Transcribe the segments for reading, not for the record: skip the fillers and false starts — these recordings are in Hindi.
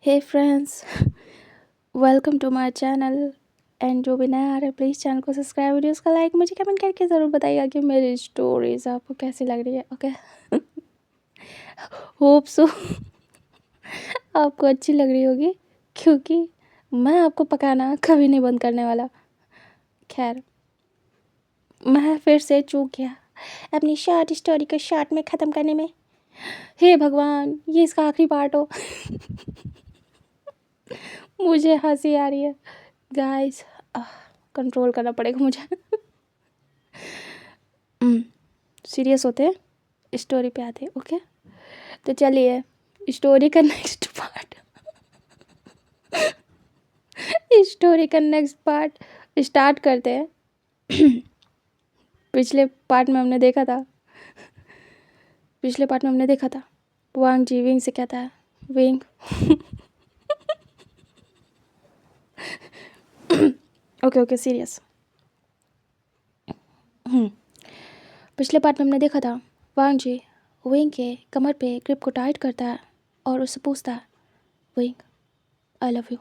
Hey friends, welcome to my channel. And जो भी नया आ रहा है प्लीज़ चैनल को सब्सक्राइब, वीडियोस का लाइक, मुझे कमेंट करके ज़रूर बताइएगा कि मेरी स्टोरीज आपको कैसी लग रही है। ओके, होप सो आपको अच्छी लग रही होगी, क्योंकि मैं आपको पकाना कभी नहीं बंद करने वाला। खैर, मैं फिर से चूक गया अपनी शॉर्ट स्टोरी को शॉर्ट में ख़त्म करने में। हे भगवान, ये इसका आखिरी पार्ट हो। मुझे हंसी आ रही है गाइस, कंट्रोल करना पड़ेगा मुझे। सीरियस होते हैं, स्टोरी पे आते हैं। ओके, तो चलिए स्टोरी का नेक्स्ट पार्ट स्टोरी का नेक्स्ट पार्ट स्टार्ट करते हैं। पिछले पार्ट में हमने देखा था वांग जी विंग से कहता है, विंग ओके ओके सीरियस। पिछले पार्ट में हमने देखा था वांग जी विंग के कमर पे ग्रिप को टाइट करता है और उससे पूछता है, विंग आई लव यू।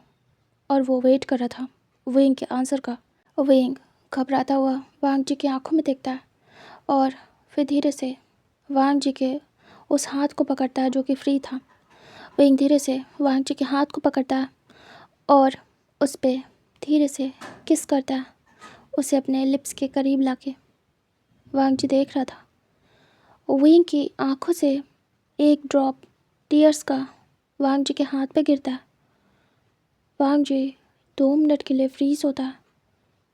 और वो वेट कर रहा था विंग के आंसर का। विंग घबराता हुआ वांग जी की आंखों में देखता है और फिर धीरे से वांग जी के उस हाथ को पकड़ता है जो कि फ्री था। विंग धीरे से वांग जी के हाथ को पकड़ता है और उस पे धीरे से किस करता है, उसे अपने लिप्स के करीब लाके। वांग जी देख रहा था विंग की आंखों से एक ड्रॉप टीयर्स का वांग जी के हाथ पे गिरता है। वांग जी 2 मिनट के लिए फ्रीज होता है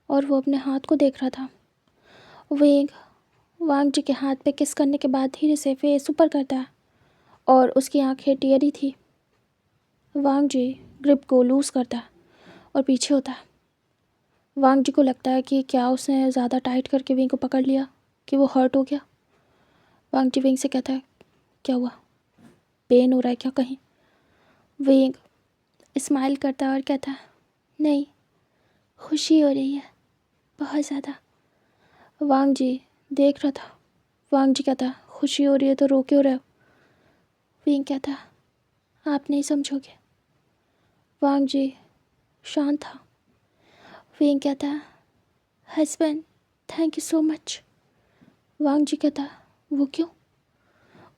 और वो अपने हाथ को देख रहा था। विंग वांग जी के हाथ पे किस करने के बाद धीरे से फेस ऊपर करता है और उसकी आंखें टीयरी थी। वांग जी ग्रिप को लूज़ करता है और पीछे होता है। वांग जी को लगता है कि क्या उसने ज़्यादा टाइट करके विंग को पकड़ लिया कि वो हर्ट हो गया। वांग जी विंग से कहता है, क्या हुआ, पेन हो रहा है क्या कहीं? विंग स्माइल करता है और कहता है, नहीं, खुशी हो रही है बहुत ज़्यादा। वांग जी देख रहा था। वांग जी कहता है, खुशी हो रही है तो रो क्यों रहे हो? विंग कहता है, आप नहीं समझोगे। वांग जी शांत था। विंग कहता है, husband thank you so much. Wang ji कहता है, वो क्यों?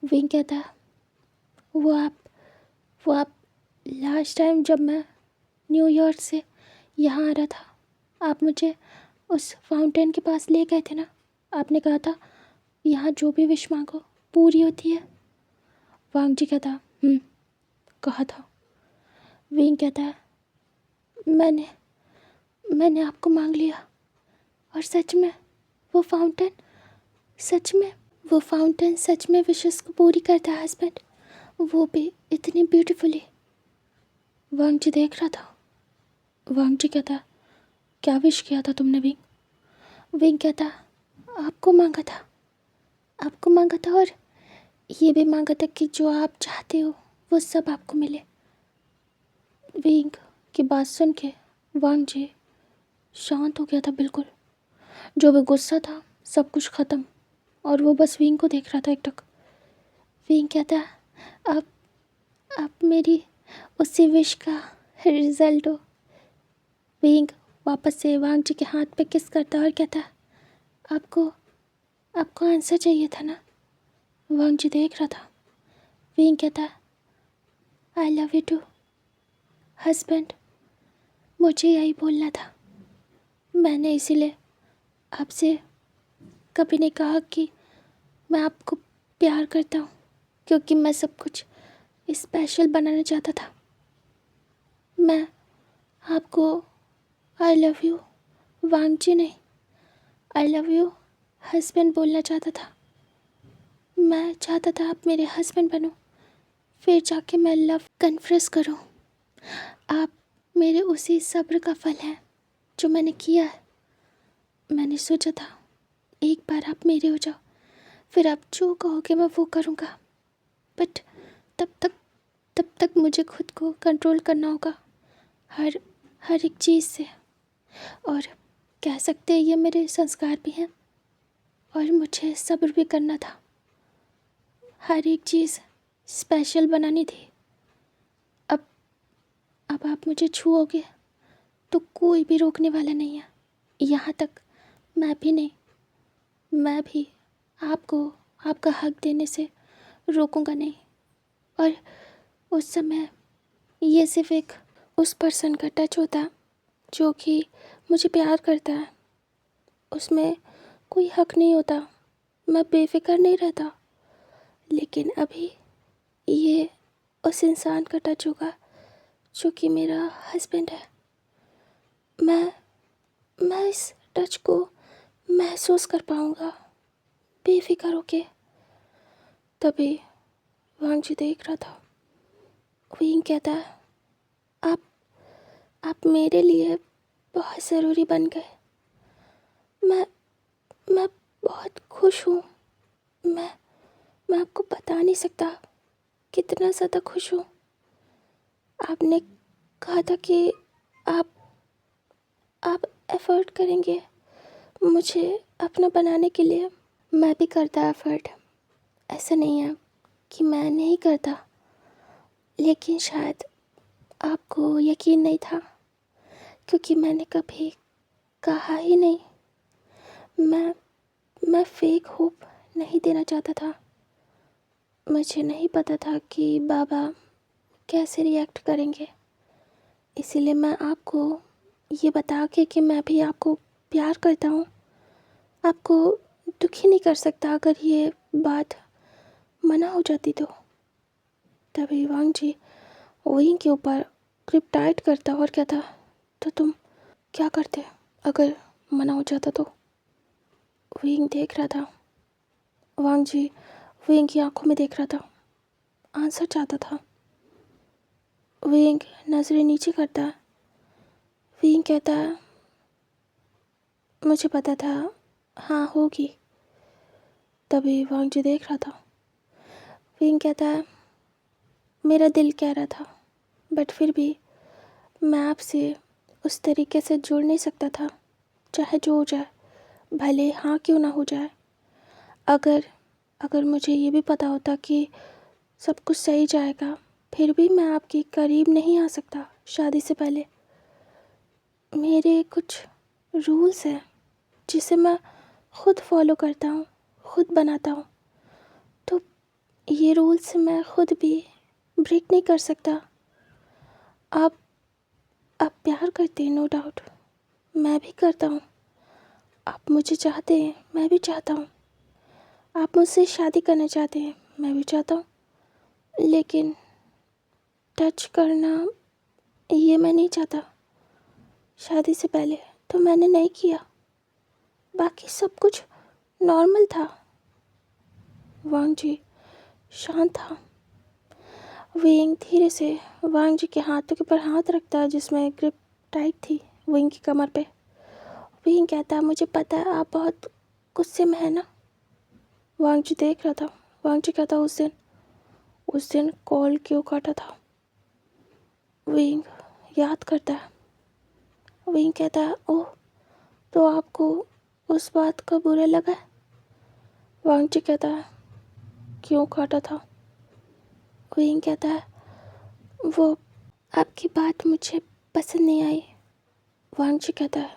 विंग कहता है, वो आप वो आप लास्ट टाइम जब मैं न्यूयॉर्क से यहाँ आ रहा था, आप मुझे उस फाउंटेन के पास ले गए थे ना। आपने कहा था यहाँ जो भी विश मांगो पूरी होती है। वांग जी कहता, कहा था। विंग कहता है, मैंने मैंने आपको मांग लिया और सच में वो फाउंटेन सच में विशेस को पूरी करता है हस्बैंड, वो भी इतनी ब्यूटीफुली। वांग जी देख रहा था। वांग जी कहता, क्या विश किया था तुमने विंग? विंग कहता, आपको मांगा था और ये भी मांगा था कि जो आप चाहते हो वो सब आपको मिले। विंग की बात सुन के वांग जी शांत हो गया था बिल्कुल। जो भी गुस्सा था सब कुछ ख़त्म और वो बस विंग को देख रहा था एकटक। विंग कहता, आप मेरी उसी विश का रिजल्ट हो। विंग वापस से वांग जी के हाथ पे किस करता और कहता, आपको आंसर चाहिए था ना? वांग जी देख रहा था। विंग कहता, I love you too husband, मुझे यही बोलना था। मैंने इसीलिए आपसे कभी नहीं कहा कि मैं आपको प्यार करता हूँ, क्योंकि मैं सब कुछ स्पेशल बनाना चाहता था। मैं आपको आई लव यू वांग जी नहीं, आई लव यू हस्बैंड बोलना चाहता था। मैं चाहता था आप मेरे हस्बैंड बनो, फिर जाके मैं लव कन्फेस करूं। आप मेरे उसी सब्र का फल हैं जो मैंने किया है। मैंने सोचा था एक बार आप मेरे हो जाओ, फिर आप जो कहोगे मैं वो करूँगा। बट तब तक मुझे खुद को कंट्रोल करना होगा हर एक चीज़ से, और कह सकते हैं ये मेरे संस्कार भी हैं। और मुझे सब्र भी करना था, हर एक चीज़ स्पेशल बनानी थी। अब अब आप मुझे छुओगे तो कोई भी रोकने वाला नहीं है, यहाँ तक मैं भी नहीं। मैं भी आपको आपका हक देने से रोकूंगा नहीं। और उस समय ये सिर्फ एक उस पर्सन का टच होता जो कि मुझे प्यार करता है, उसमें कोई हक नहीं होता, मैं बेफिक्र नहीं रहता। लेकिन अभी ये उस इंसान का टच होगा जो कि मेरा हस्बैंड है। मैं मैं इस टच को महसूस कर पाऊँगा बेफिक्र होके। तभी वांग जी देख रहा था। विंग कहता है, आप आप मेरे लिए बहुत ज़रूरी बन गए। मैं मैं बहुत खुश हूँ। मैं मैं आपको बता नहीं सकता कितना ज़्यादा खुश हूँ। आपने कहा था कि आप आप एफ़र्ट करेंगे मुझे अपना बनाने के लिए। मैं भी करता एफ़र्ट, ऐसा नहीं है कि मैं नहीं करता, लेकिन शायद आपको यकीन नहीं था क्योंकि मैंने कभी कहा ही नहीं। मैं फेक होप नहीं देना चाहता था। मुझे नहीं पता था कि बाबा कैसे रिएक्ट करेंगे, इसीलिए मैं आपको ये बता के कि मैं भी आपको प्यार करता हूँ आपको दुखी नहीं कर सकता अगर ये बात मना हो जाती तो। तभी वांग जी विंग के ऊपर ग्रिप टाइट करता और कहता, तो तुम क्या करते अगर मना हो जाता तो? विंग देख रहा था। वांग जी विंग की आंखों में देख रहा था, आंसर चाहता था। विंग नजरें नीचे करता। विंग कहता, मुझे पता था हाँ होगी। तभी वांग जी देख रहा था। विंग कहता, मेरा दिल कह रहा था, बट फिर भी मैं आपसे उस तरीके से जुड़ नहीं सकता था, चाहे जो हो जाए, भले हाँ क्यों ना हो जाए। अगर अगर मुझे ये भी पता होता कि सब कुछ सही जाएगा, फिर भी मैं आपके करीब नहीं आ सकता शादी से पहले। मेरे कुछ रूल्स हैं जिसे मैं खुद फॉलो करता हूँ, खुद बनाता हूँ, तो ये रूल्स मैं खुद भी ब्रेक नहीं कर सकता। आप आप प्यार करते हैं, नो डाउट, मैं भी करता हूँ। आप मुझे चाहते हैं, मैं भी चाहता हूँ। आप मुझसे शादी करना चाहते हैं, मैं भी चाहता हूँ। लेकिन टच करना ये मैं नहीं चाहता। शादी से पहले तो मैंने नहीं किया, बाकी सब कुछ नॉर्मल था। वांग जी शांत था। विंग धीरे से वांग जी के हाथों के ऊपर हाथ रखता जिसमें ग्रिप टाइट थी विंग की कमर पे। विंग कहता, मुझे पता है आप बहुत गुस्से में है ना। वांग जी देख रहा था। वांग जी कहता, उस दिन कॉल क्यों काटा था? विंग याद करता है। विंग कहता है, ओह, तो आपको उस बात का बुरा लगा है? वांग जी कहता है, क्यों काटा था? विंग कहता है, वो आपकी बात मुझे पसंद नहीं आई। वांग जी कहता है,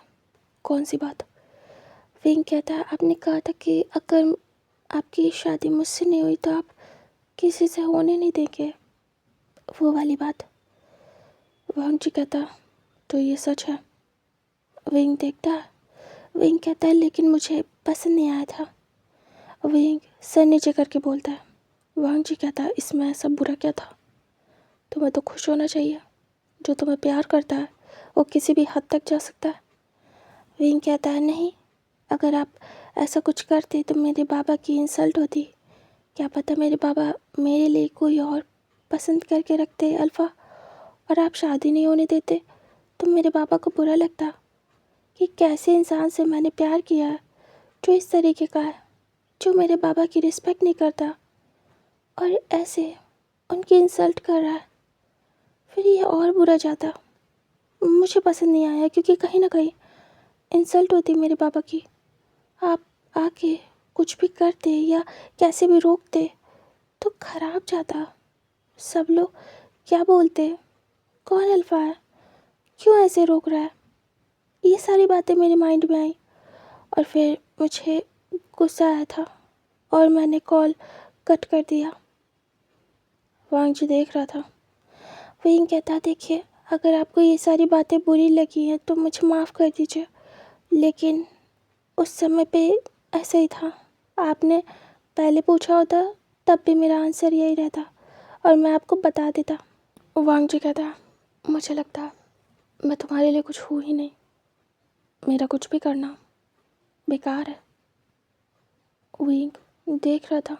कौन सी बात? विंग कहता है, आपने कहा था कि अगर आपकी शादी मुझसे नहीं हुई तो आप किसी से होने नहीं देंगे, वो वाली बात। वांग जी कहता है, तो ये सच है? विंग देखता है। विंग कहता है, लेकिन मुझे पसंद नहीं आया था। विंग सर नीचे करके बोलता है। वांग जी कहता है, इसमें ऐसा बुरा क्या था? तुम्हें तो खुश होना चाहिए। जो तुम्हें प्यार करता है वो किसी भी हद तक जा सकता है। विंग कहता है, नहीं, अगर आप ऐसा कुछ करते तो मेरे बाबा की इंसल्ट होती। क्या पता मेरे बाबा मेरे लिए कोई और पसंद करके रखते अल्फ़ा, और आप शादी नहीं होने देते तो मेरे बाबा को बुरा लगता कि कैसे इंसान से मैंने प्यार किया है जो इस तरीके का है, जो मेरे बाबा की रिस्पेक्ट नहीं करता और ऐसे उनकी इंसल्ट कर रहा है। फिर ये और बुरा जाता। मुझे पसंद नहीं आया क्योंकि कहीं ना कहीं इंसल्ट होती मेरे बाबा की। आप आके कुछ भी करते या कैसे भी रोकते तो खराब जाता। सब लोग क्या बोलते कौन अल्फा है? क्यों ऐसे रोक रहा है? ये सारी बातें मेरे माइंड में आई और फिर मुझे गुस्सा आया था और मैंने कॉल कट कर दिया। वांग जी देख रहा था। वहीं कहता, देखिए, अगर आपको ये सारी बातें बुरी लगी हैं तो मुझे माफ़ कर दीजिए, लेकिन उस समय पे ऐसा ही था। आपने पहले पूछा होता तब भी मेरा आंसर यही रहता और मैं आपको बता देता। वांग जी कहता, मुझे लगता मैं तुम्हारे लिए कुछ हूँ ही नहीं। मेरा कुछ भी करना बेकार है। विंग देख रहा था।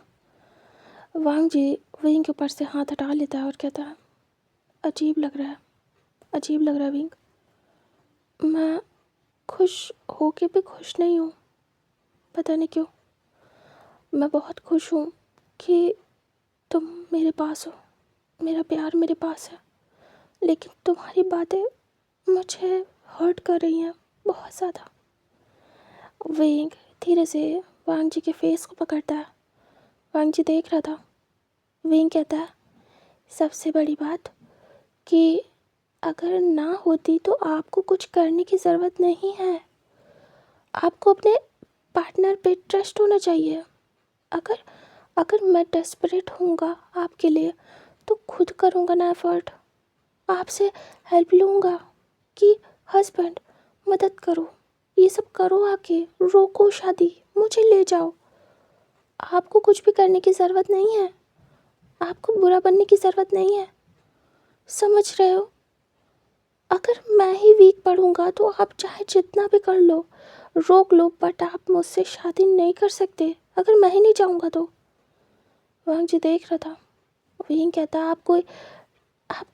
वांग जी विंग के ऊपर से हाथ हटा लेता है और कहता है, अजीब लग रहा है, अजीब लग रहा है विंग। मैं खुश होके भी खुश नहीं हूँ, पता नहीं क्यों। मैं बहुत खुश हूँ कि तुम मेरे पास हो, मेरा प्यार मेरे पास है, लेकिन तुम्हारी बातें मुझे हर्ट कर रही हैं बहुत ज़्यादा। विंग धीरे से वांग जी के फेस को पकड़ता है। वांग जी देख रहा था। विंग कहता है, सबसे बड़ी बात कि अगर ना होती तो आपको कुछ करने की ज़रूरत नहीं है। आपको अपने पार्टनर पे ट्रस्ट होना चाहिए। अगर अगर मैं डेस्परेट होऊंगा आपके लिए तो खुद करूँगा ना एफ़र्ट, आपसे हेल्प लूँगा कि हस्बैंड मदद करो, ये सब करो, आके रोको शादी, मुझे ले जाओ। आपको कुछ भी करने की ज़रूरत नहीं है, आपको बुरा बनने की ज़रूरत नहीं है, समझ रहे हो? अगर मैं ही वीक पड़ूंगा तो आप चाहे जितना भी कर लो, रोक लो, बट आप मुझसे शादी नहीं कर सकते अगर मैं ही नहीं चाहूँगा तो। वांग जी देख रहा था। वहीं कहता, आप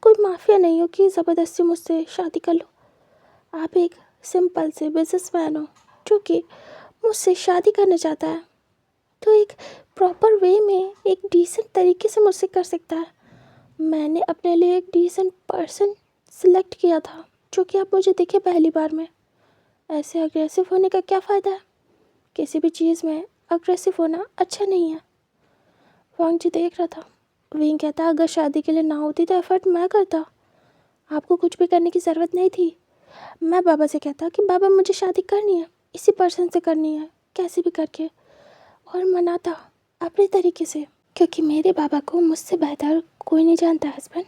कोई माफिया नहीं हो कि ज़बरदस्ती मुझसे शादी कर लो। आप एक सिंपल से बिजनेसमैन हो जो कि मुझसे शादी करना चाहता है, तो एक प्रॉपर वे में एक डिसेंट तरीके से मुझसे कर सकता है। मैंने अपने लिए एक डिसेंट पर्सन सिलेक्ट किया था जो कि आप मुझे दिखे पहली बार में। ऐसे अग्रेसिव होने का क्या फ़ायदा है? किसी भी चीज़ में अग्रेसिव होना अच्छा नहीं है। वांग जी देख रहा था। विंग कहता, अगर शादी के लिए ना होती तो एफर्ट मैं करता, आपको कुछ भी करने की ज़रूरत नहीं थी। मैं बाबा से कहता कि बाबा मुझे शादी करनी है, इसी पर्सन से करनी है, कैसे भी करके, और मनाता अपने तरीके से, क्योंकि मेरे बाबा को मुझसे बेहतर कोई नहीं जानता हस्बैंड,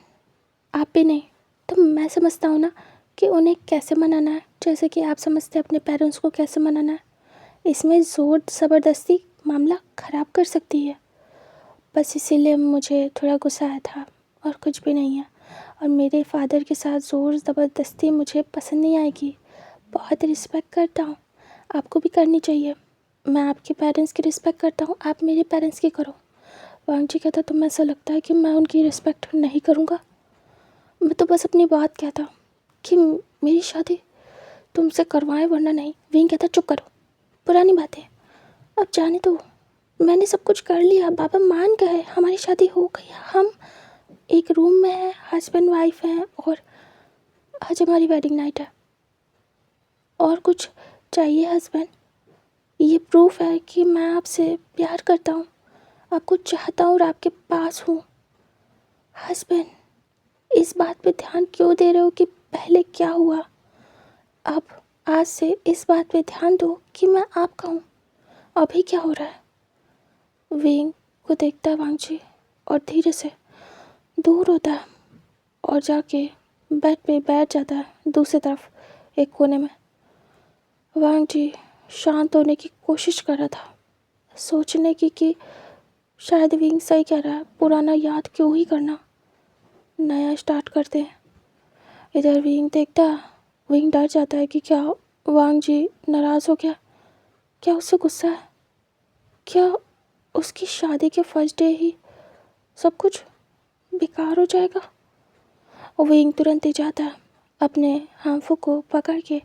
आप भी नहीं। तो मैं समझता हूँ ना कि उन्हें कैसे मनाना है, जैसे कि आप समझते हैं अपने पेरेंट्स को कैसे मनाना है। इसमें ज़ोर ज़बरदस्ती मामला ख़राब कर सकती है। बस इसीलिए मुझे थोड़ा गुस्सा आया था और कुछ भी नहीं है। और मेरे फादर के साथ ज़ोर ज़बरदस्ती मुझे पसंद नहीं आएगी। बहुत रिस्पेक्ट करता हूँ, आपको भी करनी चाहिए। मैं आपके पेरेंट्स की रिस्पेक्ट करता हूँ, आप मेरे पेरेंट्स की करो। वांग जी कहता, तुम्हें ऐसा लगता है कि मैं उनकी रिस्पेक्ट नहीं करूँगा? मैं तो बस अपनी बात कहता कि मेरी शादी तुमसे करवाएं वरना नहीं। विंग कहता, चुप करो, पुरानी बातें अब जाने दो। मैंने सब कुछ कर लिया, बाबा मान गए, हमारी शादी हो गई, हम एक रूम में हैं, हस्बैंड वाइफ हैं, और आज हमारी वेडिंग नाइट है। और कुछ चाहिए हस्बैंड? ये प्रूफ है कि मैं आपसे प्यार करता हूँ, आपको चाहता हूँ और आपके पास हूँ। हस्बैंड, इस बात पे ध्यान क्यों दे रहे हो कि पहले क्या हुआ? अब आज से इस बात पे ध्यान दो कि मैं आपका हूँ, अभी क्या हो रहा है। विंग को देखता है वांग जी और धीरे से दूर होता है और जाके बेड पे बैठ जाता है दूसरी तरफ एक कोने में। वांग जी शांत होने की कोशिश कर रहा था, सोचने की कि शायद विंग सही कह रहा है, पुराना याद क्यों ही करना, नया स्टार्ट करते हैं। इधर विंग देखता है। विंग डर जाता है कि क्या वांग जी नाराज़ हो गया, क्या उससे गुस्सा है, क्या उसकी शादी के फर्स्ट डे ही सब कुछ बेकार हो जाएगा। और विंग तुरंत ही जाता है अपने हांफू को पकड़ के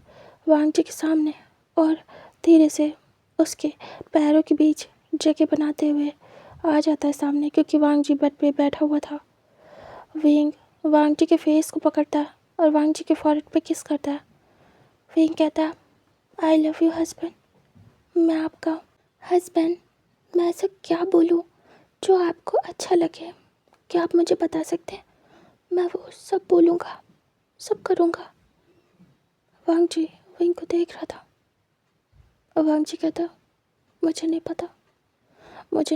वांग जी के सामने और धीरे से उसके पैरों के बीच जगह बनाते हुए आ जाता है सामने, क्योंकि वांग जी बेड पे बैठा हुआ था। विंग वांग जी के फेस को पकड़ता है और वांग जी के फॉरहेड पे किस करता है। विंग कहता है, आई लव यू हस्बैंड, मैं आपका हस्बैंड। मैं ऐसा क्या बोलूँ जो आपको अच्छा लगे, क्या आप मुझे बता सकते हैं? मैं वो सब बोलूँगा। सब करूँगा। वांग जी विंग को देख रहा था। वांग जी कहता, मुझे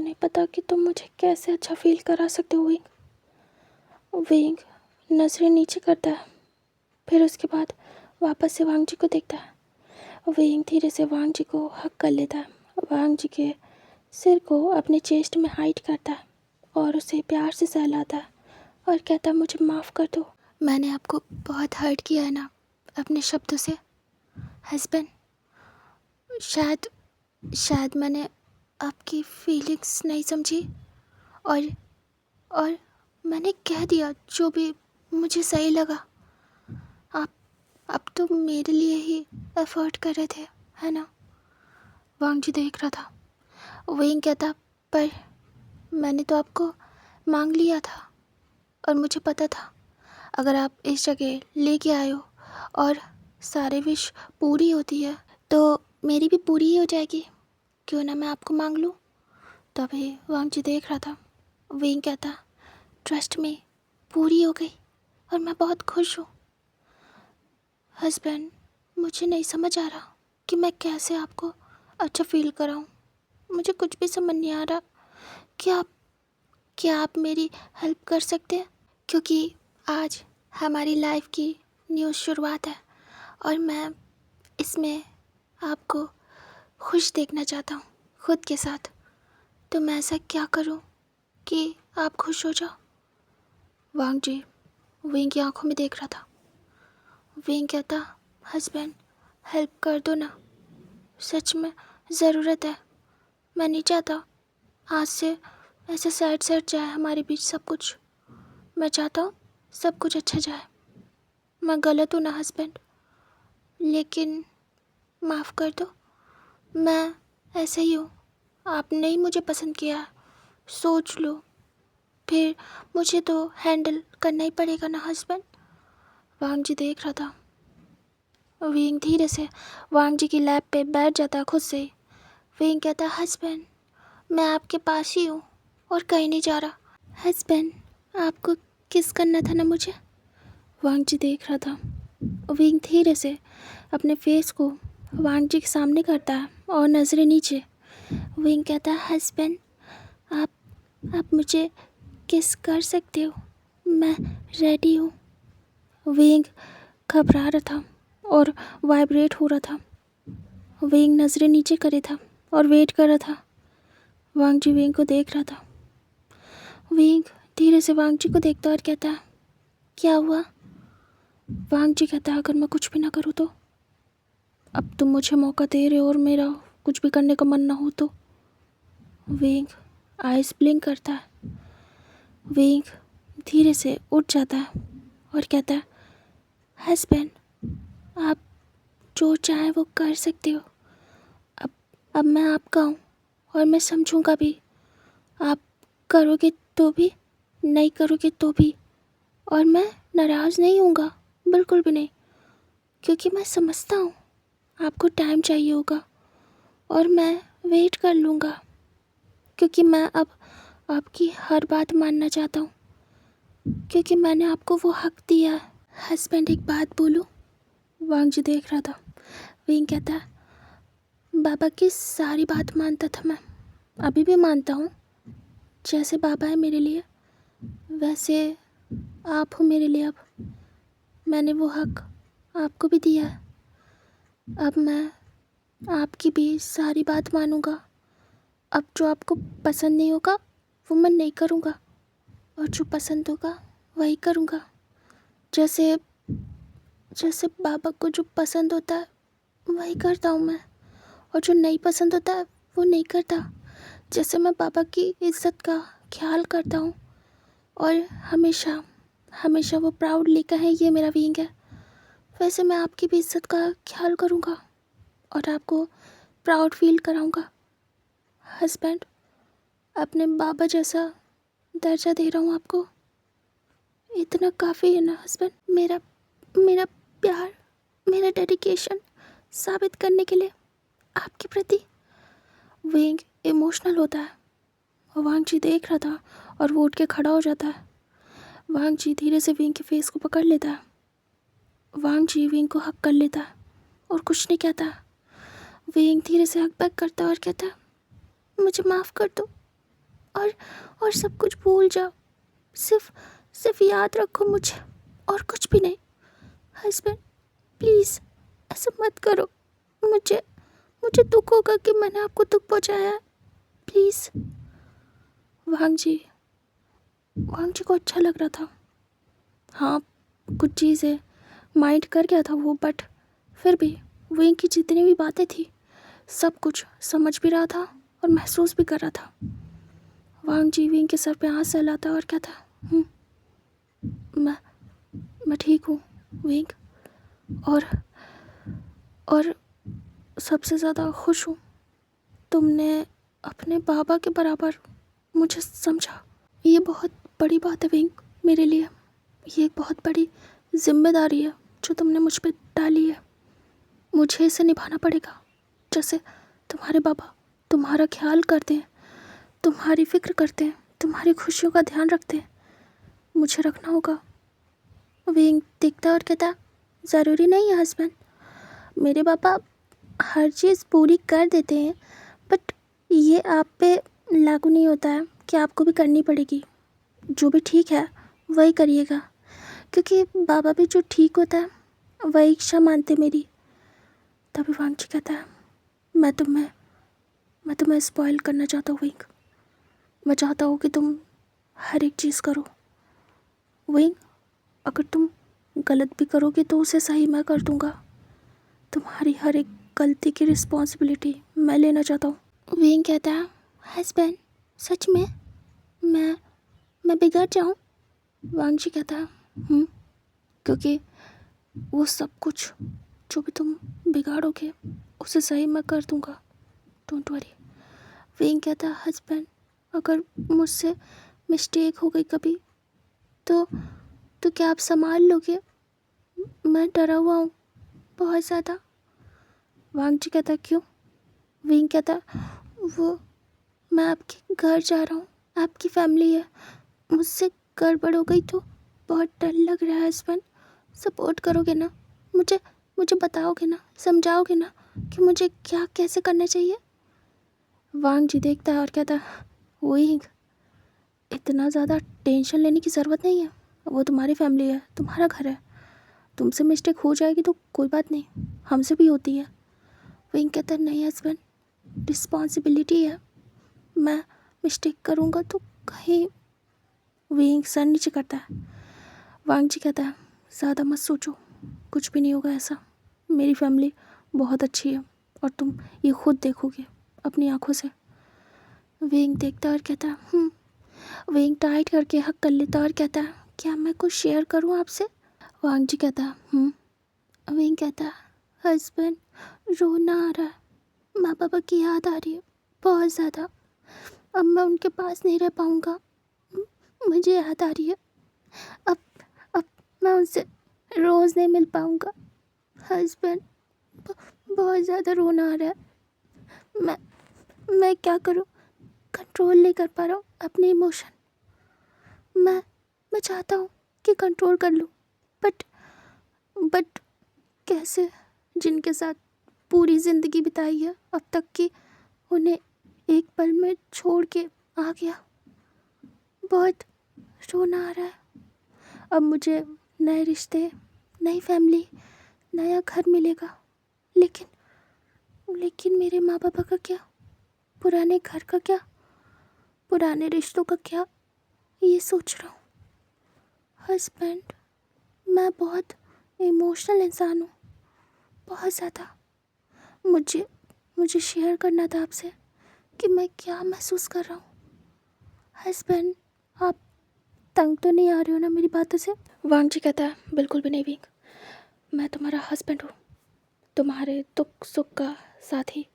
नहीं पता कि तुम मुझे कैसे अच्छा फील करा सकते हो विंग। विंग नजरें नीचे करता है, फिर उसके बाद वापस से वांग जी को देखता है। विंग धीरे से वांग जी को हक कर लेता है, वांग जी के सिर को अपने चेस्ट में हाइट करता है और उसे प्यार से सहलाता है और कहता, मुझे माफ़ कर दो, मैंने आपको बहुत हर्ट किया है ना अपने शब्दों से हस्बैंड। शायद मैंने आपकी फीलिंग्स नहीं समझी और मैंने कह दिया जो भी मुझे सही लगा। आप तो मेरे लिए ही एफर्ट कर रहे थे, है ना? वांग जी देख रहा था। विंग कहता, पर मैंने तो आपको मांग लिया था और मुझे पता था अगर आप इस जगह लेके आए हो और सारे विश पूरी होती है तो मेरी भी पूरी ही हो जाएगी। क्यों ना मैं आपको मांग लूँ? तभी वांग जी देख रहा था। विंग कहता, ट्रस्ट में पूरी हो गई और मैं बहुत खुश हूँ। हस्बैंड, मुझे नहीं समझ आ रहा कि मैं कैसे आपको अच्छा फील कराऊँ। मुझे कुछ भी समझ नहीं आ रहा। क्या आप मेरी हेल्प कर सकते हैं? क्योंकि आज हमारी लाइफ की न्यू शुरुआत है और मैं इसमें आपको खुश देखना चाहता हूँ खुद के साथ। तो मैं ऐसा क्या करूँ कि आप खुश हो जाओ? वांग जी विंग की आंखों में देख रहा था। विंग कहता, हस्बैंड हेल्प कर दो ना, सच में ज़रूरत है। मैं नहीं चाहता आज से ऐसे सैड जाए हमारे बीच सब कुछ। मैं चाहता हूँ सब कुछ अच्छा जाए। मैं गलत हूँ ना हस्बैंड, लेकिन माफ़ कर दो। मैं ऐसे ही हूँ, आपने ही मुझे पसंद किया है। सोच लो, फिर मुझे तो हैंडल करना ही पड़ेगा ना हस्बैंड। वांग जी देख रहा था। विंग धीरे से वांग जी की लैप पे बैठ जाता खुद से। विंग कहता, हस्बैंड मैं आपके पास ही हूँ और कहीं नहीं जा रहा। हस्बैंड आपको किस करना था ना मुझे? वांग जी देख रहा था। विंग धीरे से अपने फेस को वांग जी के सामने करता है और नज़रें नीचे। विंग कहता है, हस्बैंड आप मुझे किस कर सकते हो, मैं रेडी हूँ। विंग घबरा रहा था और वाइब्रेट हो रहा था। विंग नज़रें नीचे करे था और वेट कर रहा था। वांग जी विंग को देख रहा था। विंग धीरे से वांग जी को देखता और कहता है, क्या हुआ? वांग जी कहता है, अगर मैं कुछ भी ना करूँ तो? अब तुम मुझे मौका दे रहे हो और मेरा कुछ भी करने का मन ना हो तो? विंग आइस ब्लिंक करता है। विंग धीरे से उठ जाता है और कहता है, हस्बैंड आप जो चाहे वो कर सकते हो। अब मैं आपका हूँ और मैं समझूंगा भी। आप करोगे तो भी, नहीं करोगे तो भी, और मैं नाराज़ नहीं होऊंगा, बिल्कुल भी नहीं। क्योंकि मैं समझता हूँ आपको टाइम चाहिए होगा और मैं वेट कर लूँगा। क्योंकि मैं अब आपकी हर बात मानना चाहता हूँ, क्योंकि मैंने आपको वो हक दिया है। हस्बैंड एक बात बोलूँ? वांग जी देख रहा था। विंग कहता है, बाबा की सारी बात मानता था मैं, अभी भी मानता हूँ। जैसे बाबा है मेरे लिए वैसे आप हो मेरे लिए। अब मैंने वो हक आपको भी दिया है। अब मैं आपकी भी सारी बात मानूंगा। अब जो आपको पसंद नहीं होगा वो मैं नहीं करूँगा और जो पसंद होगा वही करूँगा। जैसे बाबा को जो पसंद होता है वही करता हूँ मैं, और जो नहीं पसंद होता है वो नहीं करता। जैसे मैं बाबा की इज्जत का ख्याल करता हूँ और हमेशा वो प्राउडली कहे ये मेरा विंग है, वैसे मैं आपकी भी इज्जत का ख्याल करूँगा और आपको प्राउड फील कराऊँगा। हस्बैंड अपने बाबा जैसा दर्जा दे रहा हूँ आपको, इतना काफ़ी है ना हस्बैंड? मेरा प्यार, मेरा डेडिकेशन साबित करने के लिए आपके प्रति। विंग इमोशनल होता है। वांग जी देख रहा था और वो उठ के खड़ा हो जाता है। वांग जी धीरे से विंग के फेस को पकड़ लेता है वांग जी विंग को हक कर लेता और कुछ नहीं कहता। विंग धीरे से हक बैक करता और कहता, मुझे माफ़ कर दो और सब कुछ भूल जाओ। सिर्फ सिर्फ याद रखो मुझे और कुछ भी नहीं। हस्बैंड प्लीज़ ऐसा मत करो। मुझे मुझे दुख होगा कि मैंने आपको दुख पहुंचाया है। प्लीज़। वांग जी को अच्छा लग रहा था। हाँ, कुछ चीज़ें माइंड कर गया था वो, बट फिर भी विंग की जितनी भी बातें थी सब कुछ समझ भी रहा था और महसूस भी कर रहा था। वांग जी विंग के सर पे हाथ सहलाता और कहता, मैं ठीक हूँ विंग, और सबसे ज़्यादा खुश हूँ तुमने अपने बाबा के बराबर मुझे समझा। ये बहुत बड़ी बात है विंग मेरे लिए। ये एक बहुत बड़ी जिम्मेदारी है जो तुमने मुझ पे डाली है। मुझे इसे निभाना पड़ेगा। जैसे तुम्हारे बाबा तुम्हारा ख्याल करते हैं, तुम्हारी फिक्र करते हैं, तुम्हारी खुशियों का ध्यान रखते हैं, मुझे रखना होगा। विंग देखता और कहता, ज़रूरी नहीं है हस्बैंड, मेरे पापा हर चीज़ पूरी कर देते हैं, बट ये आप पे लागू नहीं होता है कि आपको भी करनी पड़ेगी। जो भी ठीक है वही करिएगा, क्योंकि बाबा भी जो ठीक होता है वही इच्छा मानते मेरी। तभी वांगची कहता है, मैं तुम्हें स्पॉइल करना चाहता हूँ विंग। मैं चाहता हूँ कि तुम हर एक चीज़ करो विंग। अगर तुम गलत भी करोगे तो उसे सही मैं कर दूँगा। तुम्हारी हर एक गलती की रिस्पॉन्सिबिलिटी मैं लेना चाहता हूँ। विंग कहता है, हस्बैंड सच में मैं बिगड़ जाऊँ? वांगची कहता है, क्योंकि वो सब कुछ जो भी तुम बिगाड़ोगे उसे सही मैं कर दूँगा, डोंट वरी। विंग कहता है, हस्बैंड अगर मुझसे मिस्टेक हो गई कभी तो क्या आप संभाल लोगे? मैं डरा हुआ हूँ बहुत ज़्यादा। वांगची कहता, क्यों? विंग कहता, वो मैं आपके घर जा रहा हूँ, आपकी फैमिली है, मुझसे गड़बड़ हो गई तो बहुत डर लग रहा है हस्बैंड। सपोर्ट करोगे ना? मुझे बताओगे ना, समझाओगे ना कि मुझे क्या कैसे करना चाहिए? वांग जी देखता है और कहता, विंग इतना ज़्यादा टेंशन लेने की ज़रूरत नहीं है। वो तुम्हारी फैमिली है, तुम्हारा घर है। तुमसे मिस्टेक हो जाएगी तो कोई बात नहीं, हमसे भी होती है। विंग कहता, नहीं हस्बैंड, रिस्पॉन्सिबिलिटी है, मैं मिस्टेक करूँगा तो कहीं। विंग सर नीचे करता है। वांग जी कहता है, ज़्यादा मत सोचो, कुछ भी नहीं होगा ऐसा। मेरी फैमिली बहुत अच्छी है और तुम ये खुद देखोगे अपनी आंखों से। विंग देखता और कहता, विंग टाइट करके हक कर लेता और कहता, क्या मैं कुछ शेयर करूँ आपसे? वांग जी कहता, विंग कहता, हस्बैंड रोना आ रहा है, माँ पापा की याद आ रही है बहुत ज़्यादा। अब मैं उनके पास नहीं रह पाऊँगा, मुझे याद आ रही है। अब अब मैं उनसे रोज़ नहीं मिल पाऊँगा। हस्बैंड बहुत ज़्यादा रोना आ रहा है। मैं क्या करूँ? कंट्रोल नहीं कर पा रहा हूँ अपने इमोशन। मैं चाहता हूँ कि कंट्रोल कर लूँ, बट कैसे? जिनके साथ पूरी ज़िंदगी बिताई है अब तक की, उन्हें एक पल में छोड़ के आ गया। बहुत रोना आ रहा है। अब मुझे नए रिश्ते, नई फैमिली, नया घर मिलेगा, लेकिन मेरे माँ पापा का क्या? पुराने घर का क्या? पुराने रिश्तों का क्या? ये सोच रहा हूँ। हस्बैंड मैं बहुत इमोशनल इंसान हूँ, बहुत ज़्यादा। मुझे शेयर करना था आपसे कि मैं क्या महसूस कर रहा हूँ। हस्बैंड आप तंग तो नहीं आ रहे हो ना मेरी बातों से? वांग जी कहता है, बिल्कुल भी नहीं विंग, मैं तुम्हारा हस्बैंड हूँ, तुम्हारे दुख सुख का साथी।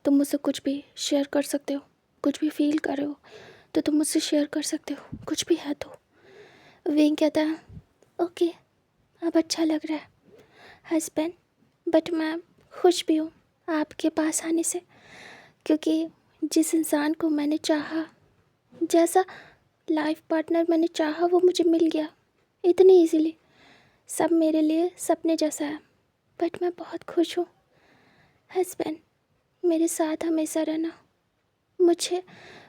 तुम मुझसे कुछ भी शेयर कर सकते हो, कुछ भी फील कर रहे हो तो तुम मुझसे शेयर कर सकते हो, कुछ भी है तो। विंग कहता है, ओके अब अच्छा लग रहा है हस्बैंड, बट मैं खुश भी हूँ आपके पास आने से, क्योंकि जिस इंसान को मैंने चाहा, जैसा लाइफ पार्टनर मैंने चाहा, वो मुझे मिल गया इतनी इजीली। सब मेरे लिए सपने जैसा है, बट मैं बहुत खुश हूँ। हस्बैंड, मेरे साथ हमेशा रहना। मुझे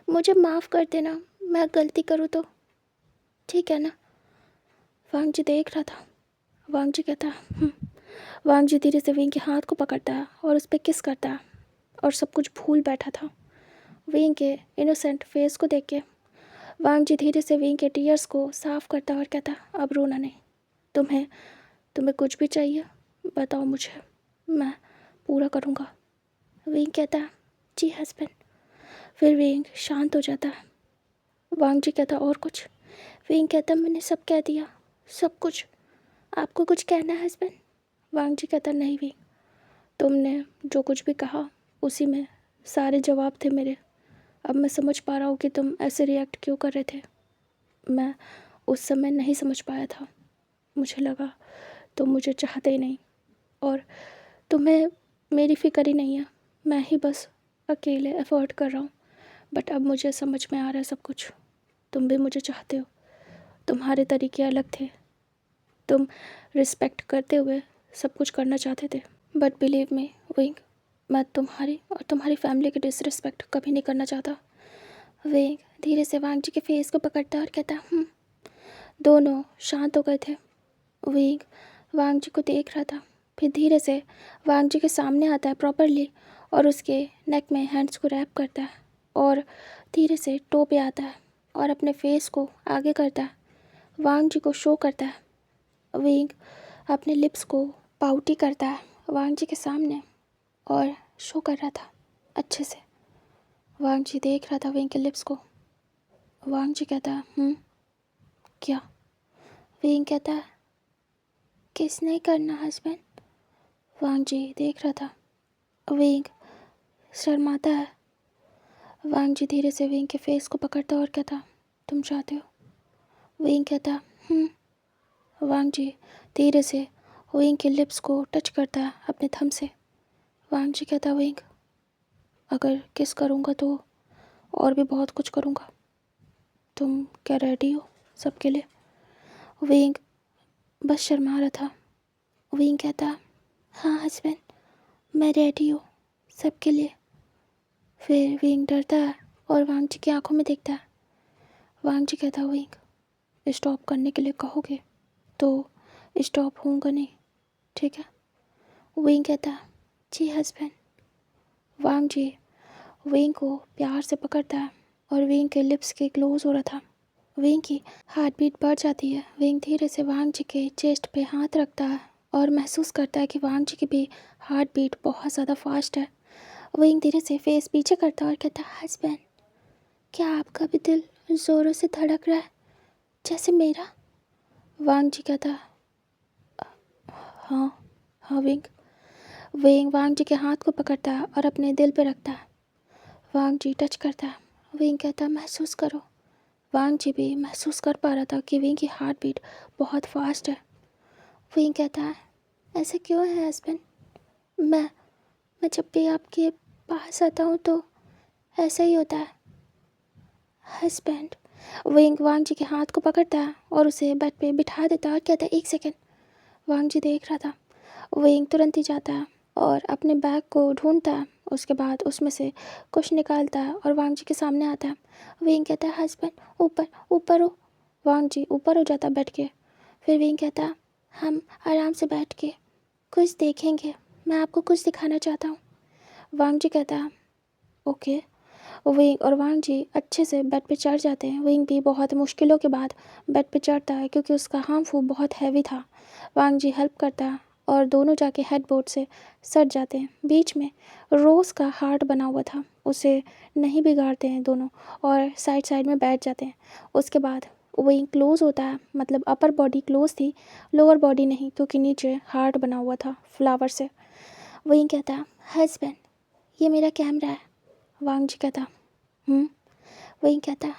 मुझे माफ़ कर देना, मैं गलती करूँ तो, ठीक है ना? वांग जी देख रहा था। वांग जी कहता वांग जी धीरे से विंग के हाथ को पकड़ता है और उस पर किस करता है और सब कुछ भूल बैठा था। विंग के इनोसेंट फेस को देख के वांग जी धीरे से विंग के टीयर्स को साफ करता और कहता, अब रोना नहीं। तुम्हें कुछ भी चाहिए बताओ मुझे, मैं पूरा करूँगा। विंग कहता, जी हस्बैंड। फिर विंग शांत हो जाता है। वांग जी कहता, और कुछ? विंग कहता, मैंने सब कह दिया, सब कुछ। आपको कुछ कहना है हस्बैंड? वांग जी कहता, नहीं विंग, तुमने जो कुछ भी कहा उसी में सारे जवाब थे मेरे। अब मैं समझ पा रहा हूँ कि तुम ऐसे रिएक्ट क्यों कर रहे थे। मैं उस समय नहीं समझ पाया था। मुझे लगा तुम मुझे चाहते ही नहीं और तुम्हें मेरी फिक्र ही नहीं है। मैं ही बस अकेले एफर्ट कर रहा हूँ। बट अब मुझे समझ में आ रहा है सब कुछ। तुम भी मुझे चाहते हो, तुम्हारे तरीके अलग थे। तुम रिस्पेक्ट करते हुए सब कुछ करना चाहते थे। बट बिलीव मी विंग, मैं तुम्हारी और तुम्हारी फैमिली की डिसरिस्पेक्ट कभी नहीं करना चाहता। विंग धीरे से वांग जी के फेस को पकड़ता और कहता, दोनों शांत हो गए थे। विंग वांग जी को देख रहा था। फिर धीरे से वांग जी के सामने आता है प्रॉपरली और उसके नेक में हैंड्स को रैप करता है और धीरे से टो पे आता है और अपने फेस को आगे करता है, वांग जी को शो करता है। विंग अपने लिप्स को पाउटी करता है वांग जी के सामने और शो कर रहा था अच्छे से। वांग जी देख रहा था विंग के लिप्स को। वांग जी कहता है, क्या? विंग कहता है, किस नहीं करना हस्बैंड? वांग जी देख रहा था। विंग शर्माता है। वांग जी धीरे से विंग के फेस को पकड़ता और कहता, तुम चाहते हो? विंग कहता, वांग जी धीरे से विंग के लिप्स को टच करता है अपने थंब से। वांग जी कहता, विंग अगर किस करूँगा तो और भी बहुत कुछ करूँगा। तुम क्या रेडी हो सबके लिए? विंग बस शर्मा रहा था। विंग कहता, हाँ हस्बैंड, मैं रेडी हूँ सबके लिए। फिर विंग डरता है और वांग जी की आंखों में देखता है। वांग जी कहता, विंग स्टॉप करने के लिए कहोगे तो स्टॉप होऊंगा नहीं, ठीक है? विंग कहता, जी हस्बैंड। वांग जी विंग को प्यार से पकड़ता है और विंग के लिप्स के क्लोज हो रहा था। विंग की हार्ट बीट बढ़ जाती है। विंग धीरे से वांग जी के चेस्ट पे हाथ रखता है और महसूस करता है कि वांग जी की भी हार्ट बीट बहुत ज़्यादा फास्ट है। विंग धीरे से फेस पीछे करता है और कहता, हस्बैंड क्या आपका भी दिल ज़ोरों से धड़क रहा है जैसे मेरा? वांग जी कहता, हाँ हाँ विंग। विंग वांग जी के हाथ को पकड़ता है और अपने दिल पे रखता है। वांग जी टच करता है। विंग कहता, महसूस करो। वांग जी भी महसूस कर पा रहा था कि विंग की हार्ट बीट बहुत फास्ट है। विंग कहता है, ऐसा क्यों है हस्बैंड? मैं जब भी आपके पास आता हूँ तो ऐसा ही होता है हस्बैंड। विंग वांग जी के हाथ को पकड़ता है और उसे बेड पे बिठा देता है और कहता है, एक सेकेंड। वांग जी देख रहा था। विंग तुरंत ही जाता है और अपने बैग को ढूंढता है। उसके बाद उसमें से कुछ निकालता है और वांग जी के सामने आता है। विंग कहता है, हस्बैंड ऊपर ऊपर हो। वांग जी ऊपर हो जाता है बैठ के। फिर विंग कहता है, हम आराम से बैठ के कुछ देखेंगे, मैं आपको कुछ दिखाना चाहता हूँ। वांग जी कहता है, ओके। विंग और वांग जी अच्छे से बेड पे चढ़ जाते हैं। विंग भी बहुत मुश्किलों के बाद बेड पे चढ़ता है क्योंकि उसका हार्मफुल बहुत हैवी था। वांग जी हेल्प करता है और दोनों जाके हेडबोर्ड से सट जाते हैं। बीच में रोज़ का हार्ट बना हुआ था, उसे नहीं बिगाड़ते हैं दोनों और साइड साइड में बैठ जाते हैं। उसके बाद विंग क्लोज होता है, मतलब अपर बॉडी क्लोज थी, लोअर बॉडी नहीं, क्योंकि नीचे हार्ट बना हुआ था फ्लावर से। विंग कहता है, हस्बैंड ये मेरा कैमरा है। वांग जी कहता, वही कहता,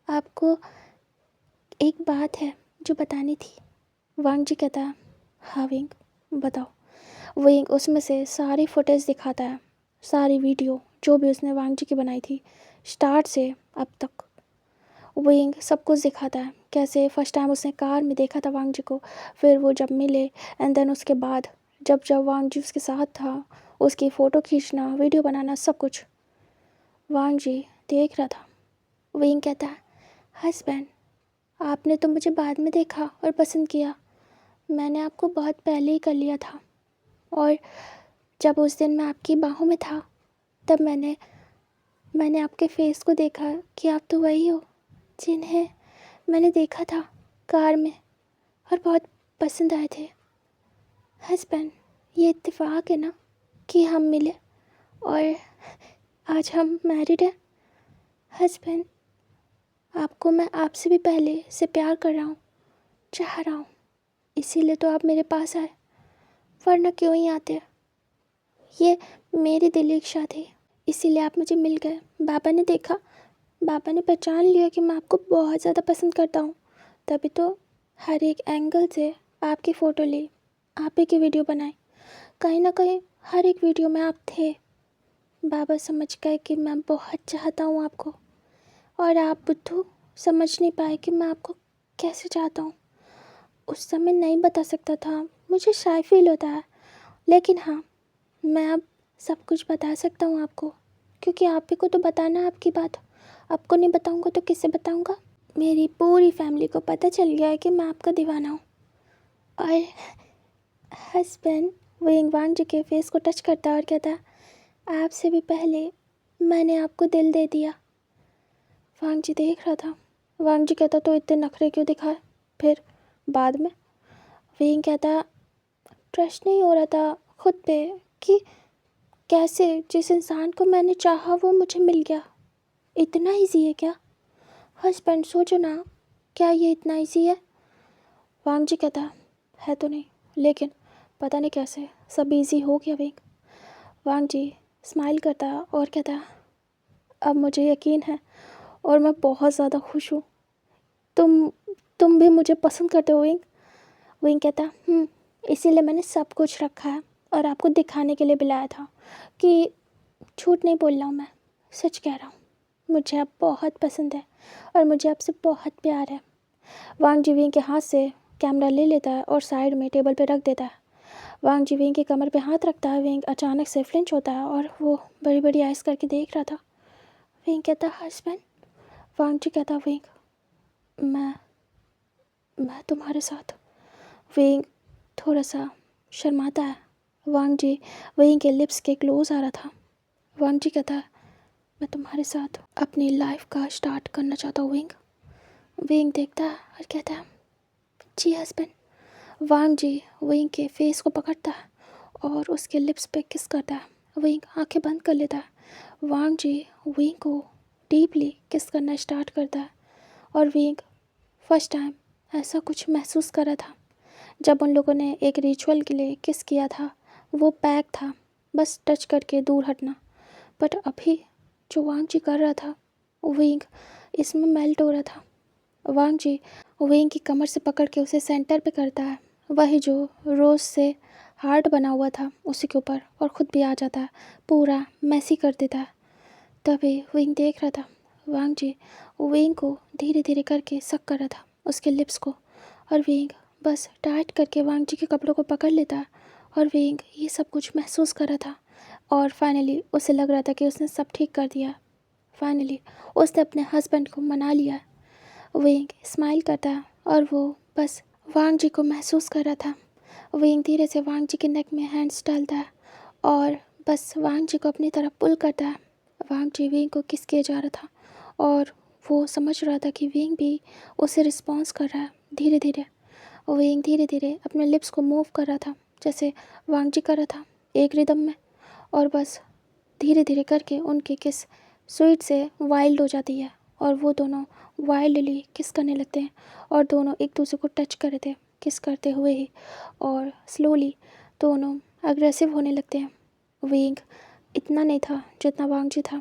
आपको एक बात है जो बतानी थी। वांग जी कहता, हाँ विंग बताओ। विंग उसमें से सारी फुटेज दिखाता है, सारी वीडियो जो भी उसने वांग जी की बनाई थी स्टार्ट से अब तक। विंग सब कुछ दिखाता है कैसे फर्स्ट टाइम उसने कार में देखा था वांग जी को, फिर वो जब मिले एंड देन उसके बाद जब जब वांग जी उसके साथ था, उसकी फ़ोटो खींचना, वीडियो बनाना, सब कुछ वांग जी देख रहा था। विंग कहता है, हस्बैंड आपने तो मुझे बाद में देखा और पसंद किया, मैंने आपको बहुत पहले ही कर लिया था। और जब उस दिन मैं आपकी बाहों में था तब मैंने आपके फेस को देखा कि आप तो वही हो जिन्हें मैंने देखा था कार में और बहुत पसंद आए थे। हस्बैंड ये इत्तेफाक है ना कि हम मिले और आज हम मैरिड हैं। हस्बैंड आपको मैं आपसे भी पहले से प्यार कर रहा हूँ, चाह रहा हूँ, इसीलिए तो आप मेरे पास आए, वरना क्यों ही आते। ये मेरी दिली इच्छा थी, इसीलिए आप मुझे मिल गए। बाबा ने देखा, बाबा ने पहचान लिया कि मैं आपको बहुत ज़्यादा पसंद करता हूँ, तभी तो हर एक एंगल से आपकी फ़ोटो ली, आप ही की वीडियो बनाई, कहीं ना कहीं हर एक वीडियो में आप थे। बाबा समझ गए कि मैं बहुत चाहता हूँ आपको, और आप बुद्धू समझ नहीं पाए कि मैं आपको कैसे चाहता हूँ। उस समय नहीं बता सकता था, मुझे शाय फील होता है, लेकिन हाँ मैं अब सब कुछ बता सकता हूँ आपको, क्योंकि आप ही को तो बताना है आपकी बात। आपको नहीं बताऊँगा तो किसे बताऊँगा। मेरी पूरी फैमिली को पता चल गया है कि मैं आपका दीवाना हूँ। और हस्बैंड विंग वांग जी के फेस को टच करता और कहता, आपसे भी पहले मैंने आपको दिल दे दिया। वांग जी देख रहा था। वांग जी कहता, तो इतने नखरे क्यों दिखाए फिर बाद में। विंग कहता, ट्रस्ट नहीं हो रहा था खुद पे कि कैसे जिस इंसान को मैंने चाहा वो मुझे मिल गया। इतना ईजी है क्या? हस्बैंड सोचो ना, क्या ये इतना ईजी है? वांग जी कहता, है तो नहीं, लेकिन पता नहीं कैसे सब ईजी हो गया। वांग जी स्माइल करता और कहता, अब मुझे यकीन है और मैं बहुत ज़्यादा खुश हूँ। तुम भी मुझे पसंद करते हो विंग। विंग कहता, इसीलिए मैंने सब कुछ रखा है और आपको दिखाने के लिए बुलाया था कि झूठ नहीं बोल रहा हूँ, मैं सच कह रहा हूँ। मुझे आप बहुत पसंद है और मुझे आपसे बहुत प्यार है। वांग जी विंग के हाथ से कैमरा ले लेता है और साइड में टेबल पे रख देता है। वांग जी विंग की कमर पे हाथ रखता है। विंग अचानक से फ्लिंच होता है और वो बड़ी बड़ी आइस करके देख रहा था। विंग कहता, हस्बैंड। वांग जी कहता, विंग मैं तुम्हारे साथ। विंग थोड़ा सा शर्माता है। वांग जी विंग के लिप्स के क्लोज आ रहा था। वांग जी कहता है, मैं तुम्हारे साथ अपनी लाइफ का स्टार्ट करना चाहता हूँ विंग। विंग देखता है और कहता है, जी हस्बैंड। वांग जी विंग के फेस को पकड़ता है और उसके लिप्स पे किस करता है। विंग आंखें बंद कर लेता है। वांग जी विंग को डीपली किस करना स्टार्ट करता है और विंग फर्स्ट टाइम ऐसा कुछ महसूस कर रहा था। जब उन लोगों ने एक रिचुअल के लिए किस किया था, वो पैक था, बस टच करके दूर हटना। बट अभी जो वांग जी कर रहा था, विंग इसमें मेल्ट हो रहा था। वांग जी विंग की कमर से पकड़ के उसे सेंटर पे करता है, वही जो रोज़ से हार्ट बना हुआ था उसी के ऊपर, और ख़ुद भी आ जाता है, पूरा मैसी कर देता है। तभी विंग देख रहा था। वांग जी विंग को धीरे धीरे करके सक कर रहा था उसके लिप्स को, और विंग बस टाइट करके वांग जी के कपड़ों को पकड़ लेता है और विंग ये सब कुछ महसूस कर रहा था। और फाइनली उसे लग रहा था कि उसने सब ठीक कर दिया। फाइनली उसने अपने हस्बैंड को मना लिया। विंग स्माइल करता है और वो बस वांग जी को महसूस कर रहा था। विंग धीरे से वांग जी के नेक में हैंड्स डालता है और बस वांग जी को अपनी तरफ पुल करता है। वांग जी विंग को किस किए जा रहा था और वो समझ रहा था कि विंग भी उसे रिस्पॉन्स कर रहा है धीरे धीरे। विंग धीरे धीरे अपने लिप्स को मूव कर रहा था जैसे वांग जी कर रहा था, एक रिदम में, और बस धीरे धीरे करके उनकी किस स्वीट से वाइल्ड हो जाती है और वो दोनों वाइल्डली किस करने लगते हैं और दोनों एक दूसरे को टच कर रहे थे किस करते हुए ही, और स्लोली दोनों अग्रेसिव होने लगते हैं। विंग इतना नहीं था जितना वांग जी था।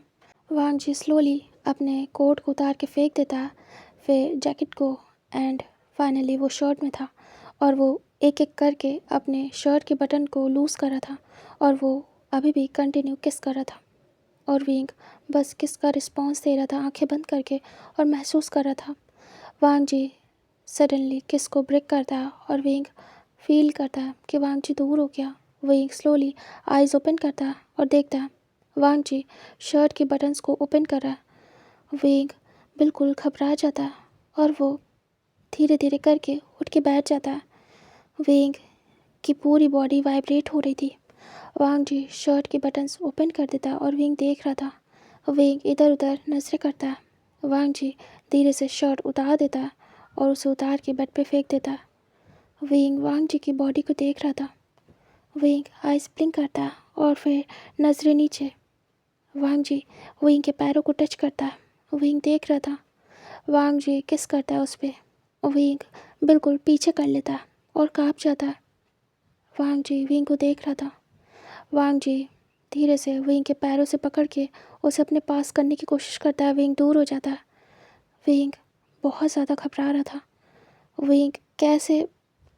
वांग जी स्लोली अपने कोट को उतार के फेंक देता है, फिर जैकेट को, एंड फाइनली वो शर्ट में था और वो एक एक करके अपने शर्ट के बटन को लूज़ कर रहा था और वो अभी भी कंटिन्यू किस कर रहा था। और विंग बस किस का रिस्पॉन्स दे रहा था आंखें बंद करके और महसूस कर रहा था। वांग जी सडनली किस को ब्रेक करता है और विंग फील करता है कि वांगजी दूर हो गया। विंग स्लोली आइज ओपन करता है और देखता है वांगजी शर्ट के बटन्स को ओपन कर रहा है। विंग बिल्कुल घबरा जाता है और वो धीरे धीरे करके उठ के बैठ जाता है। विंग की पूरी बॉडी वाइब्रेट हो रही थी। वांगजी शर्ट के बटन्स ओपन कर देता और विंग देख रहा था। विंग इधर उधर नजरें करता है। वांगजी धीरे से शर्ट उतार देता है और उसे उतार के बेड पे फेंक देता है। विंग वांगजी की बॉडी को देख रहा था। विंग आइस ब्लिंक करता है और फिर नजरें नीचे। वांगजी विंग के पैरों को टच करता है। विंग देख रहा था। वांगजी किस करता है उस पर। विंग बिल्कुल पीछे कर लेता है और कांप जाता है। वांगजी विंग को देख रहा था। वांगजी धीरे से विंग के पैरों से पकड़ के उसे अपने पास करने की कोशिश करता है। विंग दूर हो जाता है। विंग बहुत ज़्यादा घबरा रहा था। विंग कैसे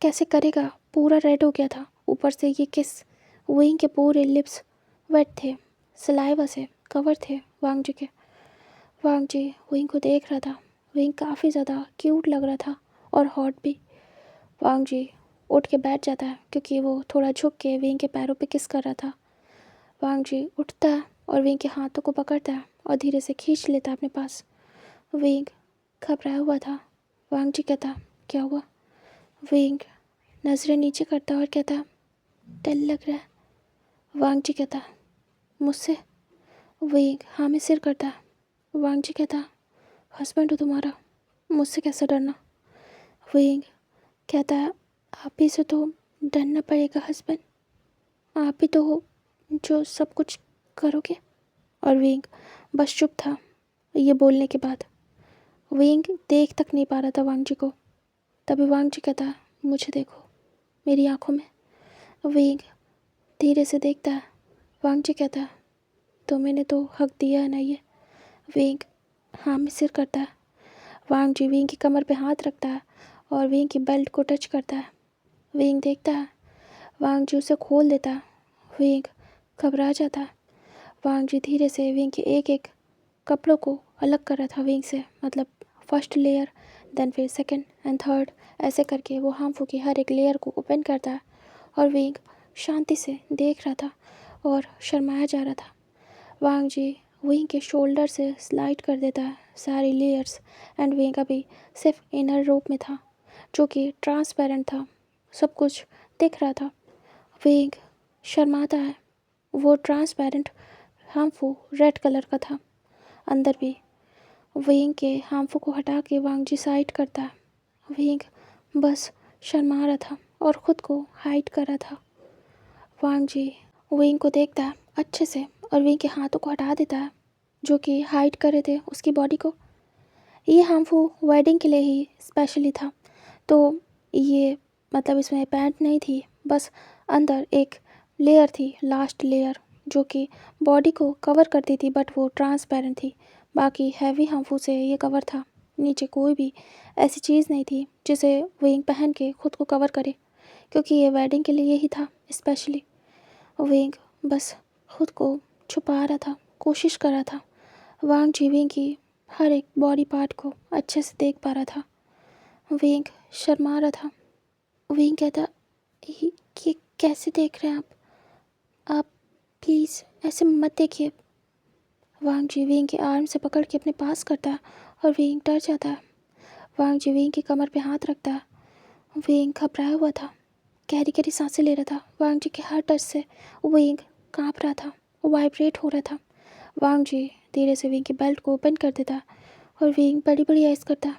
कैसे करेगा, पूरा रेड हो गया था। ऊपर से ये किस। विंग के पूरे लिप्स वेट थे, सलाइवा से कवर थे वांगजी के। वांगजी विंग को देख रहा था। विंग काफ़ी ज़्यादा क्यूट लग रहा था और हॉट भी। वांगजी उठ के बैठ जाता है क्योंकि वो थोड़ा झुक के विंग के पैरों पे किस कर रहा था। वांगजी उठता है और विंग के हाथों को पकड़ता है और धीरे से खींच लेता है अपने पास। विंग घबराया हुआ था। वांगजी कहता क्या हुआ। विंग नजरें नीचे करता और कहता डर लग रहा है। वांगजी कहता मुझसे। विंग हाँ में सिर करता। वांगजी कहता हस्बैंड हो तुम्हारा, मुझसे कैसे डरना। विंग कहता आप ही से तो डरना पड़ेगा हस्बैंड, आप ही तो हो जो सब कुछ करोगे। और विंग बस चुप था ये बोलने के बाद। विंग देख तक नहीं पा रहा था वांगजी को। तभी वांगजी कहता मुझे देखो मेरी आंखों में। विंग धीरे से देखता है। वांगजी कहता तो मैंने तो हक दिया है ना ये। विंग हाँ में सिर करता है। वांगजी विंग की कमर पे हाथ रखता है और विंग की बेल्ट को टच करता है। विंग देखता है। वांगजी उसे खोल देता है। विंग घबरा जाता है। वांगजी धीरे से विंग के एक एक कपड़ों को अलग कर रहा था विंग से, मतलब फर्स्ट लेयर, देन फिर सेकंड एंड थर्ड, ऐसे करके वो हार्मफुल की हर एक लेयर को ओपन करता है। और विंग शांति से देख रहा था और शर्माया जा रहा था। वांगजी विंग के शोल्डर से स्लाइड कर देता है सारी लेयर्स एंड विंग अभी सिर्फ इनर रोप में था जो कि ट्रांसपेरेंट था, सब कुछ दिख रहा था। विंग शर्माता है। वो ट्रांसपेरेंट हार्मफुल रेड कलर का था अंदर भी। विंग के हार्मफुल को हटा के वांगजी साइड करता है। विंग बस शर्मा रहा था और ख़ुद को हाइड कर रहा था। वांगजी विंग को देखता है अच्छे से और विंग के हाथों को हटा देता है जो कि हाइड कर रहे थे उसकी बॉडी को। ये हार्मफुल वेडिंग के लिए ही स्पेशली था, तो ये मतलब इसमें पैंट नहीं थी, बस अंदर एक लेयर थी, लास्ट लेयर, जो कि बॉडी को कवर करती थी बट वो ट्रांसपेरेंट थी। बाकी हैवी हार्मफुल से ये कवर था। नीचे कोई भी ऐसी चीज़ नहीं थी जिसे विंग पहन के ख़ुद को कवर करे, क्योंकि ये वेडिंग के लिए ही था स्पेशली। विंग बस खुद को छुपा रहा था, कोशिश कर रहा था। वांगजी विंग की हर एक बॉडी पार्ट को अच्छे से देख पा रहा था। विंग शर्मा रहा था। विंग कहता ये कैसे देख रहे हैं आप प्लीज़ ऐसे मत देखिए। वांगजी विंग के आर्म से पकड़ के अपने पास करता है और विंग डर जाता है। वांगजी विंग की कमर पे हाथ रखता है। विंग घबराया हुआ था, गहरी गहरी सांसें ले रहा था। वांगजी के हर टच से विंग काँप रहा था, वाइब्रेट हो रहा था। वांगजी धीरे से विंग की बेल्ट को ओपन कर देता और विंग बड़ी बड़ी आइज करता।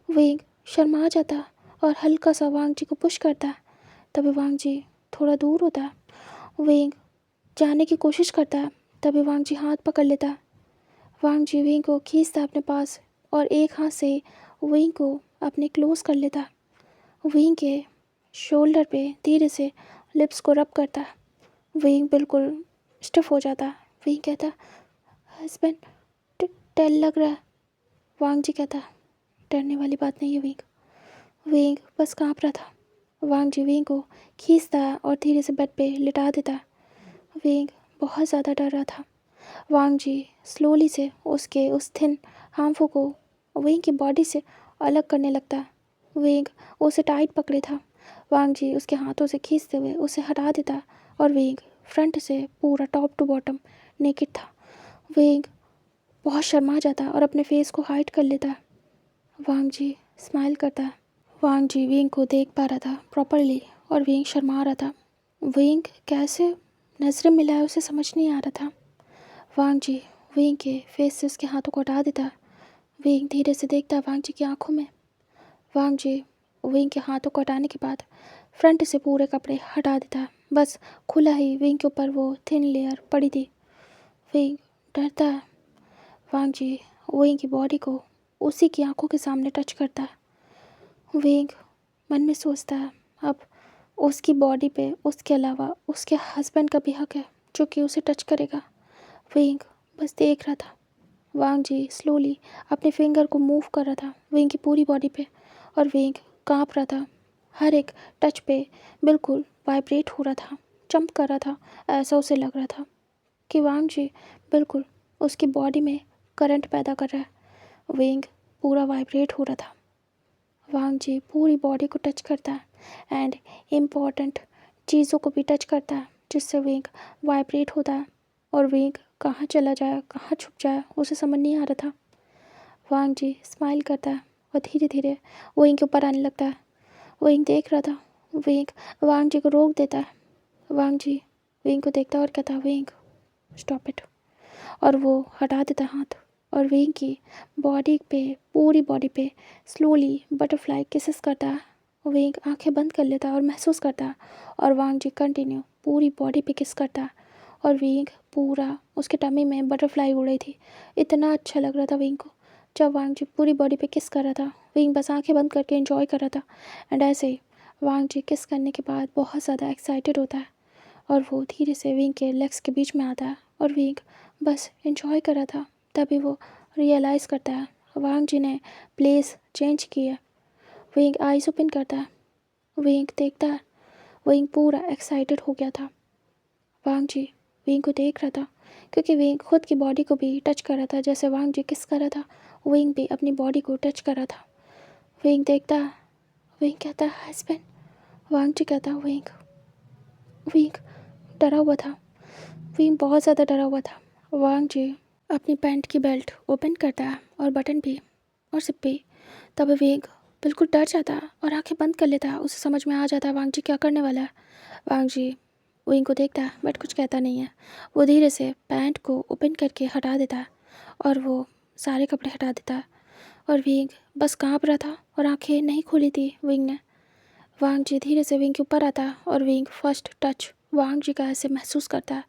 विंग शर्मा जाता और हल्का सा वांगजी को पुश करता। तभी वांगजी थोड़ा दूर होता। विंग जाने की कोशिश करता, तभी वांगजी हाथ पकड़ लेता। वांगजी विंग को खींचता अपने पास और एक हाथ से विंग को अपने क्लोज कर लेता। विंग के शोल्डर पे धीरे से लिप्स को रब करता। विंग बिल्कुल स्टिफ हो जाता। विंग कहता हस्बैंड डर लग रहा है। वांगजी कहता डरने वाली बात नहीं है विंग। विंग बस काँप रहा था। वांगजी विंग को खींचता और धीरे से बेड पे लिटा देता। विंग बहुत ज़्यादा डर रहा था। वांगजी स्लोली से उसके उस थिन हार्मफुल को विंग की बॉडी से अलग करने लगता। वेंग उसे टाइट पकड़े था। वांग जी उसके हाथों से खींचते हुए उसे हटा देता और वेंग फ्रंट से पूरा टॉप टू बॉटम नेकेड था। वेंग बहुत शर्मा जाता और अपने फेस को हाइड कर लेता। वांग जी स्माइल करता। वांग जी वेंग को देख पा रहा था प्रॉपरली और वेंग शर्मा रहा था। वेंग कैसे नजरें मिलाए उसे समझ नहीं आ रहा था। वांग जी वेंग के फेस से उसके हाथों को हटा देता। वेंग धीरे से देखता वांग जी की आंखों में। वांग जी वेंग के हाथों को हटाने के बाद फ्रंट से पूरे कपड़े हटा देता। बस खुला ही वेंग के ऊपर वो थिन लेयर पड़ी थी। वेंग डरता है। वांग जी वेंग की बॉडी को उसी की आंखों के सामने टच करता है। वेंग मन में सोचता है अब उसकी बॉडी पे उसके अलावा उसके हस्बैंड का भी हक है जो कि उसे टच करेगा। वेंग बस देख रहा था। वांग जी स्लोली अपने फिंगर को मूव कर रहा था वेंग की पूरी बॉडी पे और वेंग काँप रहा था। हर एक टच पे बिल्कुल वाइब्रेट हो रहा था, जंप कर रहा था। ऐसा उसे लग रहा था कि वांग जी बिल्कुल उसकी बॉडी में करंट पैदा कर रहा है। वेंग पूरा वाइब्रेट हो रहा था। वांग जी पूरी बॉडी को टच करता है एंड इम्पॉर्टेंट चीज़ों को भी टच करता है जिससे वेंग वाइब्रेट होता है और वेंग कहाँ चला जाए कहाँ छुप जाए उसे समझ नहीं आ रहा था। वांग जी स्माइल करता है और धीरे धीरे वेंग के ऊपर आने लगता है। वेंग देख रहा था। वेंग वांग जी को रोक देता है। वांग जी वेंग को देखता है और कहता है वेंग स्टॉप इट, और वो हटा देता हाथ और वेंग की बॉडी पे पूरी बॉडी पे स्लोली बटरफ्लाई किसेस करता है। वेंग आंखें बंद कर लेता है और महसूस करता है और वांग जी कंटिन्यू पूरी बॉडी पे किस करता है और वेंग पूरा उसके टमी में बटरफ्लाई उड़ रही थी। इतना अच्छा लग रहा था वेंग को जब वांग जी पूरी बॉडी पे किस कर रहा था। वेंग बस आंखें बंद करके एंजॉय कर रहा था एंड ऐसे ही वांग जी किस करने के बाद बहुत ज़्यादा एक्साइटेड होता है और वो धीरे से वेंग के लेग्स के बीच में आता है और वेंग बस एंजॉय कर रहा था। तभी वो रियलाइज़ करता है वांग जी ने प्लेस चेंज की है। वेंग आइज़ ओपन करता है। वेंग देखता है। वेंग पूरा एक्साइटेड हो गया था। वांग जी वेंग को देख रहा था क्योंकि वेंग खुद की बॉडी को भी टच कर रहा था जैसे वांग जी किस कर रहा था। वेंग भी अपनी बॉडी को टच कर रहा था। वेंग देखता है। वेंग कहता है हस्बैंड। वांग जी कहता है वेंग। वेंग डरा हुआ था। वेंग बहुत ज़्यादा डरा हुआ था। वांग जी अपनी पैंट की बेल्ट ओपन करता है और बटन भी और सिप भी। तब वेंग बिल्कुल डर जाता है और आंखें बंद कर लेता है। उसे समझ में आ जाता है वांग जी क्या करने वाला है। वांग जी वेंग को देखता है बट कुछ कहता नहीं है। वो धीरे से पैंट को ओपन करके हटा देता है और वो सारे कपड़े हटा देता है और वेंग बस काँप रहा था और आंखें नहीं खोली थी वेंग ने। वांग जी धीरे से वेंग के ऊपर आता है और वेंग फर्स्ट टच वांग जी का ऐसे महसूस करता है,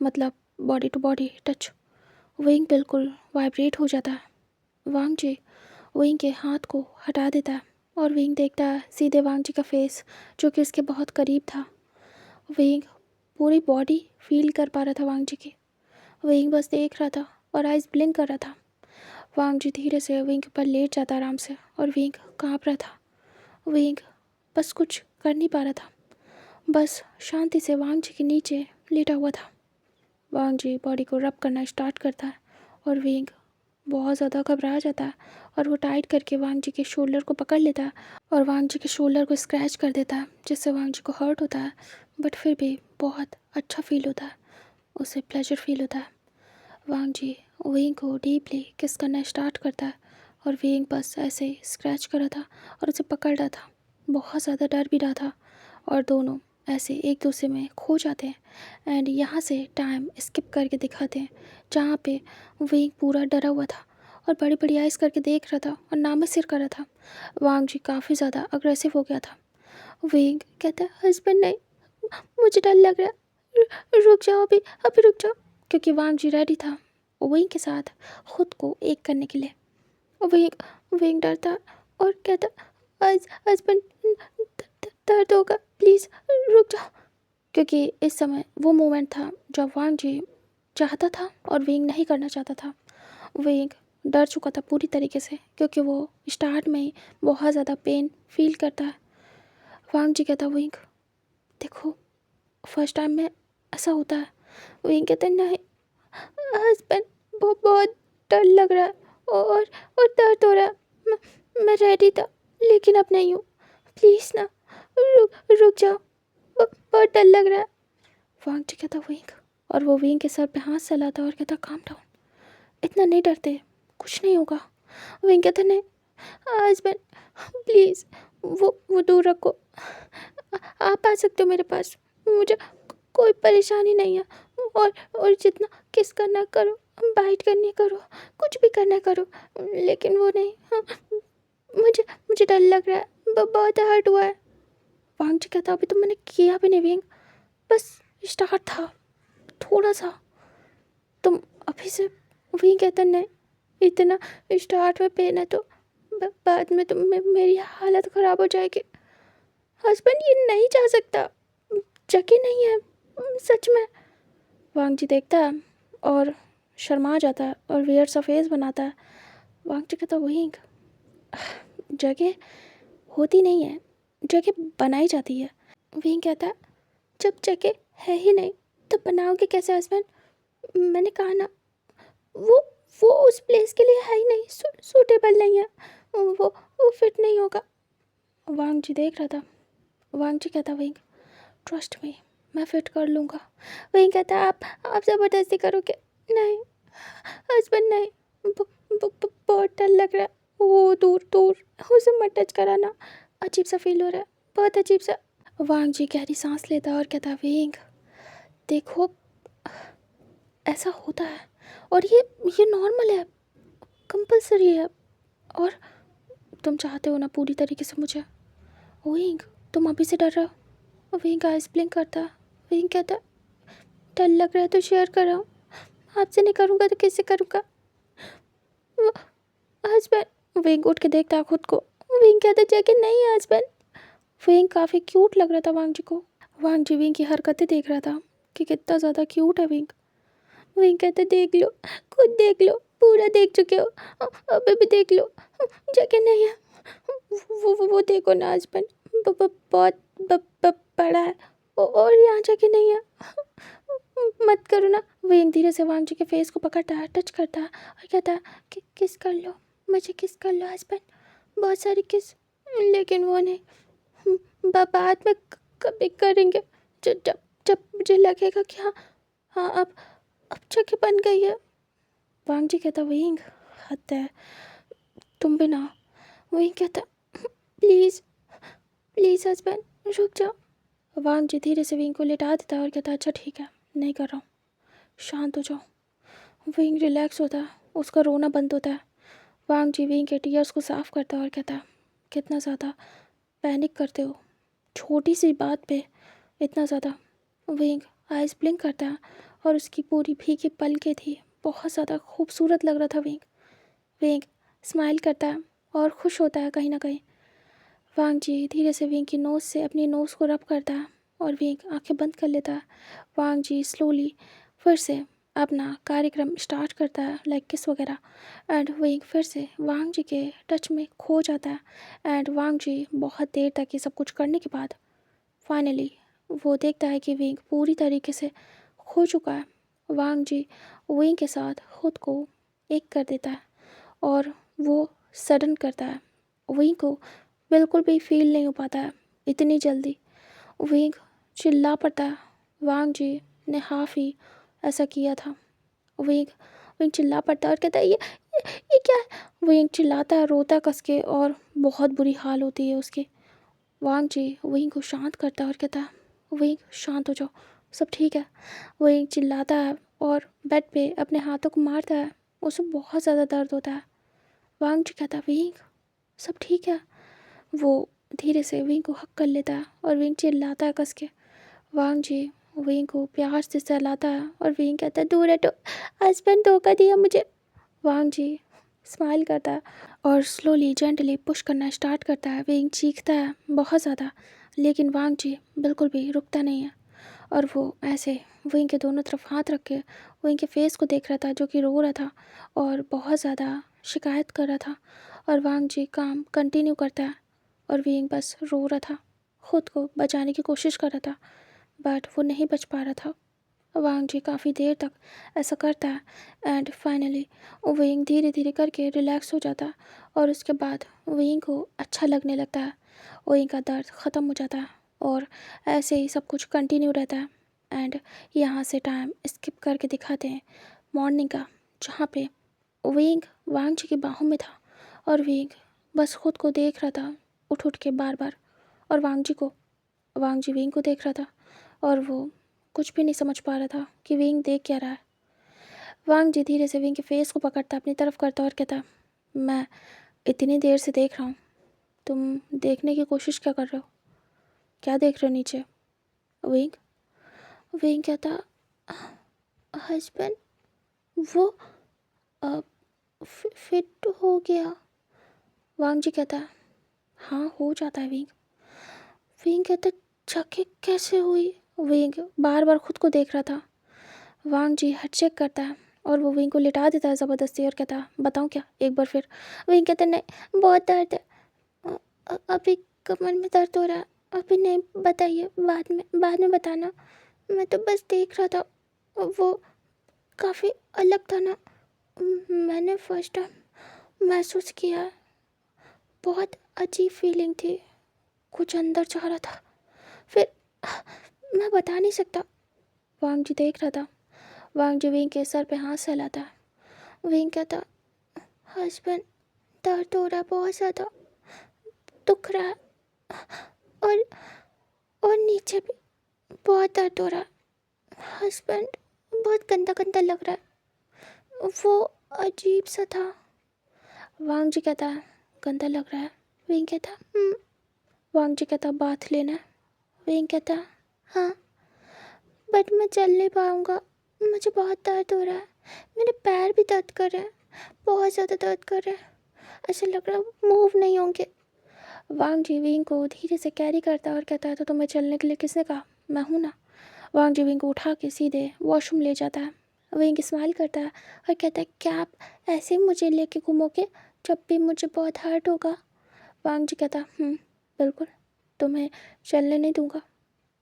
मतलब बॉडी टू बॉडी टच। वेंग बिल्कुल वाइब्रेट हो जाता है। वांग जी वेंग के हाथ को हटा देता है और वेंग देखता है सीधे वांग जी का फेस जो कि उसके बहुत करीब था। वेंग पूरी बॉडी फील कर पा रहा था वांग जी की। वेंग बस देख रहा था और आइज़ ब्लिंक कर रहा था। वांग जी धीरे से वेंग के ऊपर लेट जाता आराम से और वेंग काँप रहा था। वेंग बस कुछ कर नहीं पा रहा था, बस शांति से वांग जी के नीचे लेटा हुआ था। वांग जी बॉडी को रब करना स्टार्ट करता है और वेंग बहुत ज़्यादा घबरा जाता है और वो टाइट करके वांग जी के शोल्डर को पकड़ लेता है और वांग जी के शोल्डर को स्क्रैच कर देता है जिससे वांग जी को हर्ट होता है बट फिर भी बहुत अच्छा फील होता है, उसे प्लेजर फील होता है। वांग जी वेंग को डीपली किस करना स्टार्ट करता है और वेंग बस ऐसे ही स्क्रैच कर रहा था और उसे पकड़ रहा था। बहुत ज़्यादा डर भी रहा था और दोनों ऐसे एक दूसरे में खो जाते हैं एंड यहाँ से टाइम स्किप करके दिखाते हैं जहाँ पे वेंग पूरा डरा हुआ था और बड़ी बड़ी आइज़ करके देख रहा था और नामे सिर कर रहा था। वांग जी काफ़ी ज़्यादा अग्रेसिव हो गया था। वेंग कहता है हस्बैंड नहीं, मुझे डर लग रहा है, रुक जाओ अभी अभी रुक जाओ, क्योंकि वांग जी रेडी था वेंग के साथ खुद को एक करने के लिए। वेंग डरता और कहता हस्बैंड दर्द होगा प्लीज़ रुक जाओ, क्योंकि इस समय वो मोमेंट था जब वांग जी चाहता था और वेंग नहीं करना चाहता था। वेंग डर चुका था पूरी तरीके से क्योंकि वो स्टार्ट में ही बहुत ज़्यादा पेन फील करता है। वांग जी कहता वेंग देखो फर्स्ट टाइम में ऐसा होता है। वेंग कहते नहीं हस्बैंड बहुत डर लग रहा है और दर्द हो रहा है, मैं रेडी था लेकिन अब नहीं हूँ। प्लीज़ ना, रुक जाओ, बहुत डर लग रहा है। वांग जी कहता विंग, और वो विंग के सर पे हाथ चलाता और कहता काम डाउन, इतना नहीं डरते, कुछ नहीं होगा। विंग कहता नहीं हस्बैंड, प्लीज़ वो दूर रखो, आप आ सकते हो मेरे पास, मुझे कोई परेशानी नहीं है। और जितना किस करना करो, बाइट करनी करो, कुछ भी करना करो, लेकिन वो नहीं। हाँ, मुझे मुझे डर लग रहा है, बहुत हर्ट हुआ है। वांग जी कहता अभी तो मैंने किया भी नहीं विंग, बस स्टार्ट था थोड़ा सा, तुम अभी से। विंग कहता नहीं, इतना स्टार्ट में पेन है तो बाद में तो मेरी हालत ख़राब हो जाएगी। हस्बैंड ये नहीं जा सकता, जगह नहीं है सच में। वांग जी देखता है और शर्मा जाता है और वियर सा फेस बनाता है। वांग जी कहता विंग, जगह होती नहीं है, जगह बनाई जाती है। विंग कहता जब जगह है ही नहीं तो बनाओगे कैसे हस्बैंड? मैंने कहा ना, वो वो उस प्लेस के लिए है ही नहीं, सूटेबल नहीं है, वो फिट नहीं होगा। वांग जी देख रहा था। वांग जी कहता विंग ट्रस्ट मी, मैं फिट कर लूँगा। विंग कहता आप ज़बरदस्ती करोगे? नहीं हस्बैंड नहीं, बहुत डर लग रहा है, वो दूर दूर, उसे मत टच कराना, अजीब सा फील हो रहा है, बहुत अजीब सा। वांग जी गहरी सांस लेता और कहता विंग देखो, ऐसा होता है और ये नॉर्मल है, कंपलसरी है, और तुम चाहते हो ना पूरी तरीके से मुझे। विंग तुम अभी से डर रहे हो? विंग आइस ब्लिंक करता। विंग कहता डर लग रहा है तो शेयर कर रहा हूँ, आपसे नहीं करूँगा तो किससे करूँगा? हस्बैंड, विंग उठ के देखता है खुद को। विंग कहता जगह नहीं है हस्बैंड। विंग काफ़ी क्यूट लग रहा था वांग जी को। वांग जी विंग की हरकतें देख रहा था कि कितना ज़्यादा क्यूट है विंग। विंग कहते देख लो, खुद देख लो, पूरा देख चुके हो, अभी भी देख लो, जगह नहीं है। वो देखो ना हस्बैंड, बहुत बड़ा है, और यहाँ जगह नहीं है, मत करो ना। विंग धीरे से वांग जी के फेस को पकड़ता है, टच करता है और कहता है कि किस कर लो, मुझे किस कर लो हस्बैंड, बहुत सारी किस, लेकिन वो नहीं, बाद में कभी करेंगे, जब जब जब मुझे लगेगा कि हाँ हाँ अब जगह बन गई है। वांग जी कहता विंग हद है, तुम भी ना। विंग कहता प्लीज़ प्लीज़ हस्बैंड रुक जाओ। वांग जी धीरे से विंग को लिटा देता है और कहता अच्छा ठीक है, नहीं कर रहा हूँ, शांत हो जाओ। विंग रिलैक्स होता है, उसका रोना बंद होता है। वांग जी विंग के टीयर्स को साफ करता है और कहता कितना ज़्यादा पैनिक करते हो, छोटी सी बात पे इतना ज़्यादा। विंग आइस ब्लिंक करता है और उसकी पूरी भीगी पलकें थी, बहुत ज़्यादा खूबसूरत लग रहा था विंग। विंग स्माइल करता है और खुश होता है कहीं ना कहीं। वांग जी धीरे से विंग की नोज़ से अपनी नोज़ को रब करता है और विंग आंखें बंद कर लेता है। वांग जी स्लोली फिर से अपना कार्यक्रम स्टार्ट करता है, लाइक किस वगैरह, एंड विंग फिर से वांग जी के टच में खो जाता है। एंड वांग जी बहुत देर तक ये सब कुछ करने के बाद फाइनली वो देखता है कि विंग पूरी तरीके से खो चुका है। वांग जी विंग के साथ खुद को एक कर देता है और वो सडन करता है। विंग को बिल्कुल भी फील नहीं हो पाता है इतनी जल्दी। विंग चिल्ला पड़ता है, वांग जी ने हाफ ही ऐसा किया था। विंग विंग चिल्ला पड़ता है और कहता है ये क्या है। विंग चिल्लाता है, रोता है कस के, और बहुत बुरी हाल होती है उसकी। वांग जी विंग को शांत करता है और कहता है विंग शांत हो जाओ, सब ठीक है। विंग चिल्लाता है और बेड पे अपने हाथों को मारता है, उसे बहुत ज़्यादा दर्द होता है। वांग जी कहता है विंग सब ठीक है। वो धीरे से विंग को हक कर लेता है और विंग चिल्लाता है कस के। वांग जी विंग को प्यार से सहलाता है और विंग कहता है दूर हटो, हस्बैंड धोखा दिया मुझे। वांग जी स्माइल करता है और स्लोली जेंटली पुश करना स्टार्ट करता है। विंग चीखता है बहुत ज़्यादा, लेकिन वांग जी बिल्कुल भी रुकता नहीं है और वो ऐसे विंग के दोनों तरफ हाथ रख के विंग के फेस को देख रहा था जो कि रो रहा था और बहुत ज़्यादा शिकायत कर रहा था। और वांग जी काम कंटिन्यू करता है और विंग बस रो रहा था, खुद को बचाने की कोशिश कर रहा था, बट वो नहीं बच पा रहा था। वांग जी काफ़ी देर तक ऐसा करता है एंड फाइनली विंग धीरे धीरे करके रिलैक्स हो जाता है और उसके बाद वेइंग को अच्छा लगने लगता है। वेइंग का दर्द ख़त्म हो जाता है और ऐसे ही सब कुछ कंटिन्यू रहता है। एंड यहाँ से टाइम स्किप करके दिखाते हैं मॉर्निंग का, जहाँ पे वेइंग वांग जी की बाहों में था और वेइंग बस खुद को देख रहा था उठ उठ के बार बार, और वांग जी वेइंग को देख रहा था और वो कुछ भी नहीं समझ पा रहा था कि वेइंग देख क्या रहा है। वांग जी धीरे से वेइंग के फेस को पकड़ता, अपनी तरफ करता और कहता, मैं इतनी देर से देख रहा हूँ, तुम देखने की कोशिश क्या कर रहे हो? क्या देख रहे हो नीचे? वेइंग वेइंग कहता, हस्बैंड वो अ, फिट हो गया। वांग जी कहता, हाँ हो जाता है वेइंग। वेइंग कहता, जाके कैसे हुई? वेइंग बार बार खुद को देख रहा था। वांग जी हेड चेक करता है और वो वेइंग को लिटा देता है ज़बरदस्ती और कहता, बताऊँ क्या एक बार फिर? वेइंग कहता, नहीं बहुत दर्द है, अभी कमर में दर्द हो रहा है, अभी नहीं, बताइए बाद में बताना, मैं तो बस देख रहा था, वो काफ़ी अलग था ना, मैंने फर्स्ट टाइम महसूस किया, बहुत अजीब फीलिंग थी, कुछ अंदर जा रहा था, फिर मैं बता नहीं सकता। वांग जी देख रहा था। वांग जी विंग के सर पे हाथ सहलाता है। विंग कहता, हस्बैंड दर्द हो रहा है, बहुत ज़्यादा दुख रहा है, और नीचे भी बहुत दर्द हो रहा है, हस्बैंड बहुत गंदा गंदा लग रहा है, वो अजीब सा था। वांग जी कहता, गंदा लग रहा है? विंग कहता, वांग जी कहता, बाथ लेना है? विंग कहता, हाँ बट मैं चल नहीं पाऊँगा, मुझे बहुत दर्द हो रहा है, मेरे पैर भी दर्द कर रहे हैं, बहुत ज़्यादा दर्द कर रहे हैं, ऐसा लग रहा है मूव नहीं होंगे। वांग जी विंग को धीरे से कैरी करता और कहता है, तो तुम्हें चलने के लिए किसने कहा? मैं हूँ ना। वांग जी विंग को उठा के सीधे वॉशरूम ले जाता है। विंग स्माइल करता है और कहता है, क्या आप ऐसे ही मुझे लेके घूमोगे जब भी मुझे बहुत हर्ट होगा? वांग जी कहता, बिल्कुल, तुम्हें चलने नहीं दूंगा।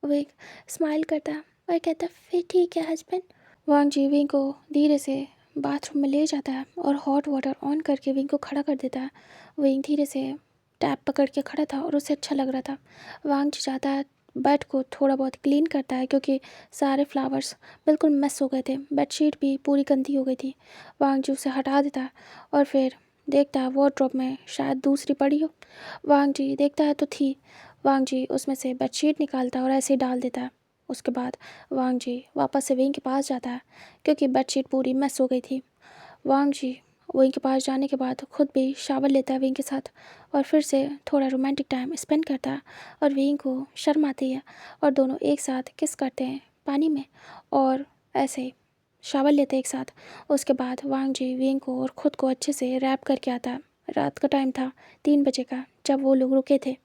विंग स्माइल करता है और कहता, फिर ठीक है हस्बैंड। वांग जी विंग को धीरे से बाथरूम में ले जाता है और हॉट वाटर ऑन करके विंग को खड़ा कर देता है। विंग धीरे से टैप पकड़ के खड़ा था और उसे अच्छा लग रहा था। वांग जी जाता है, बेड को थोड़ा बहुत क्लीन करता है क्योंकि सारे फ्लावर्स बिल्कुल मिस हो गए थे, बेडशीट भी पूरी गंदी हो गई थी। वांग जी उसे हटा देता है और फिर देखता है वार्डरोब में शायद दूसरी पड़ी हो। वांग जी देखता है तो थी। वांग जी उसमें से बेडशीट निकालता है और ऐसे ही डाल देता है। उसके बाद वांग जी वापस से विंग के पास जाता है क्योंकि बेडशीट पूरी मिस हो गई थी। वांग जी विंग के पास जाने के बाद खुद भी शावर लेता है विंग के साथ और फिर से थोड़ा रोमांटिक टाइम स्पेंड करता है और विंग को शर्म आती है और दोनों एक साथ किस करते हैं पानी में और ऐसे शावर लेते हैं एक साथ। उसके बाद वांग जी विंग को और ख़ुद को अच्छे से रैप करके आता है। रात का टाइम था, 3 बजे का, जब वो लोग रुके थे।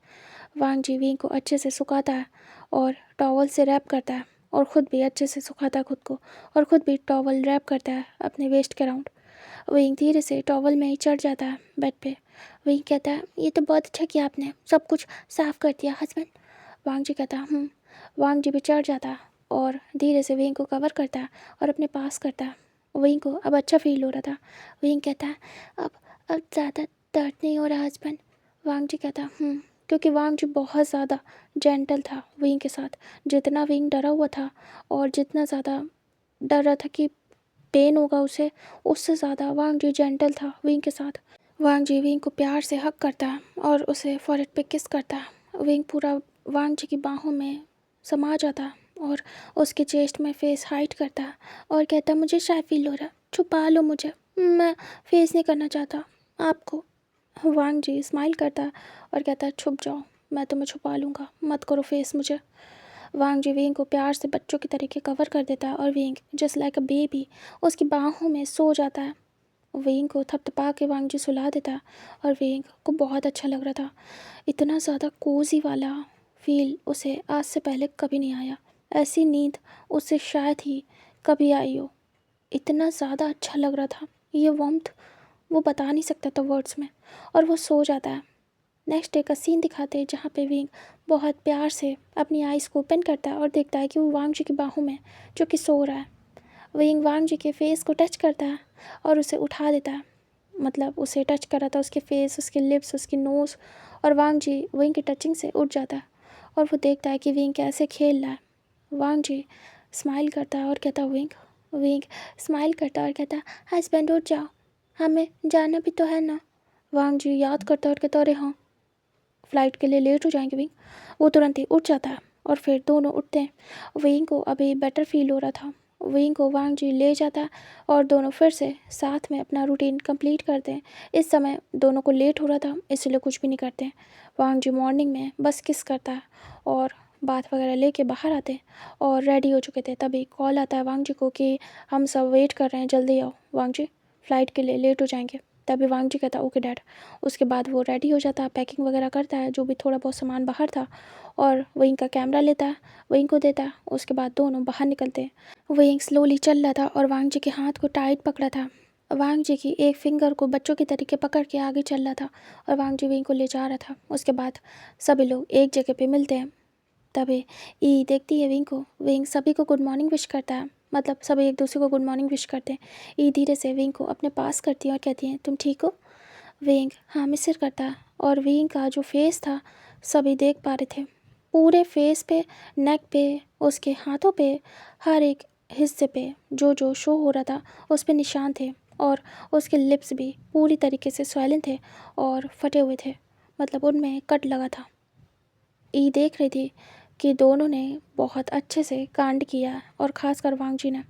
वांग जी विंग को अच्छे से सुखाता है और टॉवल से रैप करता है और ख़ुद भी अच्छे से सुखाता है खुद को और ख़ुद भी टॉवल रैप करता है अपने वेस्ट के राउंड। विंग धीरे से टॉवल में ही चढ़ जाता है बेड पे। विंग कहता है, ये तो बहुत अच्छा किया आपने, सब कुछ साफ़ कर दिया हस्बैंड। वांग जी कहता है, वांग जी भी चढ़ जाता है और धीरे से विंग को कवर करता है और अपने पास करता है। विंग को अब अच्छा फील हो रहा था। विंग कहता है, अब ज़्यादा दर्द नहीं हो रहा हस्बैंड। वांग जी कहता, क्योंकि वांग जी बहुत ज़्यादा जेंटल था विंग के साथ। जितना विंग डरा हुआ था और जितना ज़्यादा डर रहा था कि पेन होगा उसे, उससे ज़्यादा वांग जी जेंटल था विंग के साथ। वांग जी विंग को प्यार से हक करता है और उसे फॉरहेड पे किस करता है। विंग पूरा वांग जी की बाहों में समा जाता है और उसके चेस्ट में फेस हाइड करता है और कहता है, मुझे शायद फील हो रहा है, छुपा लो मुझे, मैं फेस नहीं करना चाहता आपको। वांग जी स्माइल करता है और कहता है, छुप जाओ, मैं तुम्हें छुपा लूँगा, मत करो फेस मुझे। वांग जी विंग को प्यार से बच्चों के तरीके कवर कर देता है और wing just like a baby उसकी बाहों में सो जाता है। विंग को थपथपा के वांग जी सुला देता है और विंग को बहुत अच्छा लग रहा था। इतना ज़्यादा कोजी वाला फील उसे आज से पहले कभी नहीं आया। ऐसी नींद उसे शायद ही कभी आई हो। इतना ज़्यादा अच्छा लग रहा था, ये वार्मथ वो बता नहीं सकता था वर्ड्स में, और वो सो जाता है। नेक्स्ट डे का सीन दिखाते हैं जहाँ पे विंग बहुत प्यार से अपनी आइज़ को ओपन करता है और देखता है कि वो वांग जी की बाहों में जो कि सो रहा है। विंग वांग जी के फेस को टच करता है और उसे उठा देता है। मतलब उसे टच कर रहा था, उसके फेस, उसके लिप्स, उसकी नोज़। और वांग जी विंग की टचिंग से उठ जाता है और वो देखता है कि विंग कैसे खेल रहा है। वांग जी स्माइल करता है और कहता है विंग। विंग स्माइल करता है और कहता है हस्बैंड उठ जाओ, हमें जाना भी तो है ना। वांग जी याद करता है और कहता है अरे हाँ, फ़्लाइट के लिए लेट हो जाएंगे विंग। वो तुरंत ही उठ जाता है और फिर दोनों उठते हैं। विंग को अभी बेटर फील हो रहा था। विंग को वांग जी ले जाता है और दोनों फिर से साथ में अपना रूटीन कंप्लीट करते हैं। इस समय दोनों को लेट हो रहा था इसलिए कुछ भी नहीं करते हैं। वांग जी मॉर्निंग में बस किस करता है और बात वगैरह लेके बाहर आते हैं और रेडी हो चुके थे। तभी कॉल आता है वांग जी को कि हम सब वेट कर रहे हैं, जल्दी आओ वांग जी, फ़्लाइट के लिए लेट हो जाएंगे। तभी वांग जी कहता ओके डैड। उसके बाद वो रेडी हो जाता है, पैकिंग वगैरह करता है, जो भी थोड़ा बहुत सामान बाहर था, और विंग का कैमरा लेता है, विंग को देता है। उसके बाद दोनों बाहर निकलते हैं। विंग स्लोली चल रहा था और वांग जी के हाथ को टाइट पकड़ा था। वांग जी की एक फिंगर को बच्चों की तरीके पकड़ के आगे चल रहा था और वांग जी विंग को ले जा रहा था। उसके बाद सभी लोग एक जगह पे मिलते हैं। तभी ई देखती है विंग को। विंग सभी को गुड मॉर्निंग विश करता है, मतलब सभी एक दूसरे को गुड मॉर्निंग विश करते हैं। ई धीरे से विंग को अपने पास करती है और कहती है तुम ठीक हो। विंग हाँ मिस्र करता है और विंग का जो फेस था सभी देख पा रहे थे। पूरे फेस पे, नेक पे, उसके हाथों पे, हर एक हिस्से पे जो जो शो हो रहा था उस पे निशान थे। और उसके लिप्स भी पूरी तरीके से स्वैलन थे और फटे हुए थे, मतलब उनमें कट लगा था। ई देख रही थी कि दोनों ने बहुत अच्छे से कांड किया और ख़ासकर वांग जी ने।